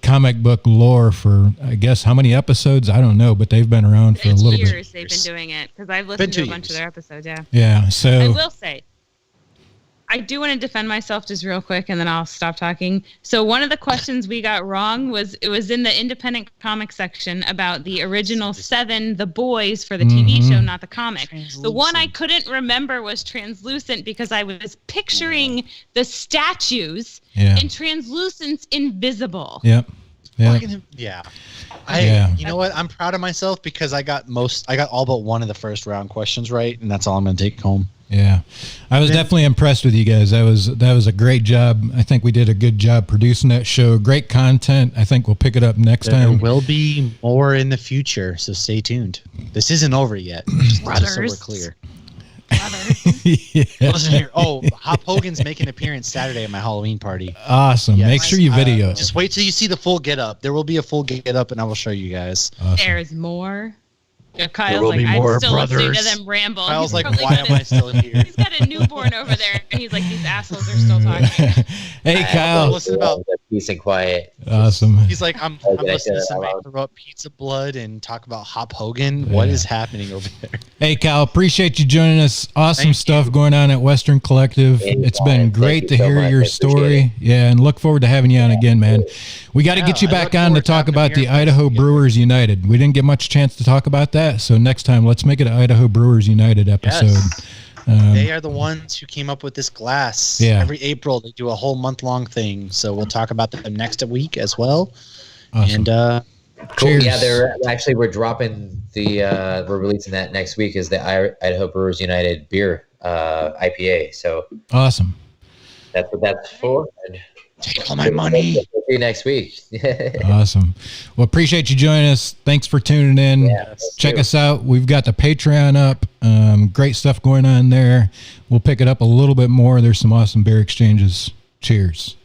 B: comic book lore for, I guess, how many episodes? I don't know, but they've been around for
D: It's
B: a little
D: years
B: bit.
D: they've been doing it, because I've listened to a bunch of their episodes, yeah.
B: Yeah,
D: I
B: so
D: will say, I do want to defend myself just real quick, and then I'll stop talking. So one of the questions we got wrong was it was in the independent comic section about the original 7, The Boys, for the TV show, not the comic. The one I couldn't remember was translucent because I was picturing the statues, and translucent's invisible.
B: Yep.
C: Yeah. You know what? I'm proud of myself because I got all but one of the first round questions right, and that's all I'm going to take home.
B: Yeah. I was definitely impressed with you guys. That was a great job. I think we did a good job producing that show. Great content. I think we'll pick it up next time.
C: There will be more in the future, so stay tuned. This isn't over yet. Just so we're clear. Listen here. Oh, Hop Hogan's making an appearance Saturday at my Halloween party.
B: Awesome. Yes. Make sure you video.
C: Just wait till you see the full get up. There will be a full get up, and I will show you guys.
B: Awesome.
D: There's more. Kyle's like, I'm still listening to them ramble.
C: Kyle's like, why am I still here?
D: He's got a newborn over there, and he's like, these assholes are still talking.
B: Hey, Kyle.
C: Listen about
F: peace and quiet.
B: Awesome.
C: He's like, I'm listening to somebody throw up pizza blood and talk about Hop Hogan. What is happening over there?
B: Hey, Kyle, appreciate you joining us. Awesome stuff going on at Western Collective. It's been great to hear your story. Yeah, and look forward to having you on again, man. We got to get you back on to talk about the Idaho Brewers United. We didn't get much chance to talk about that, so next time let's make it an Idaho Brewers United episode.
C: Yes. They are the ones who came up with this glass.
B: Yeah.
C: Every April they do a whole month-long thing, so we'll talk about them next week as well.
B: Awesome.
C: And
F: cool. Yeah, we're dropping we're releasing that next week is the Idaho Brewers United beer IPA. So
B: awesome.
F: That's what that's for.
C: Take all my money.
F: See you next week.
B: Awesome. Well, appreciate you joining us. Thanks for tuning in. Check us out. We've got the Patreon up. Great stuff going on there. We'll pick it up a little bit more. There's some awesome beer exchanges. Cheers.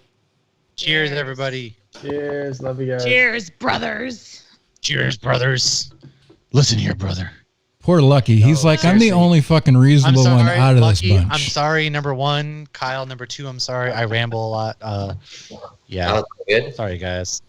C: Cheers, everybody.
E: Cheers. Love you guys.
D: Cheers, brothers.
C: Cheers, brothers. Listen here, brother.
B: Poor Lucky. He's like,
C: seriously.
B: I'm the only fucking reasonable one out of
C: Lucky,
B: this bunch.
C: I'm sorry, number 1. Kyle, number 2, I'm sorry. I ramble a lot. Yeah.
F: Good.
C: Sorry, guys.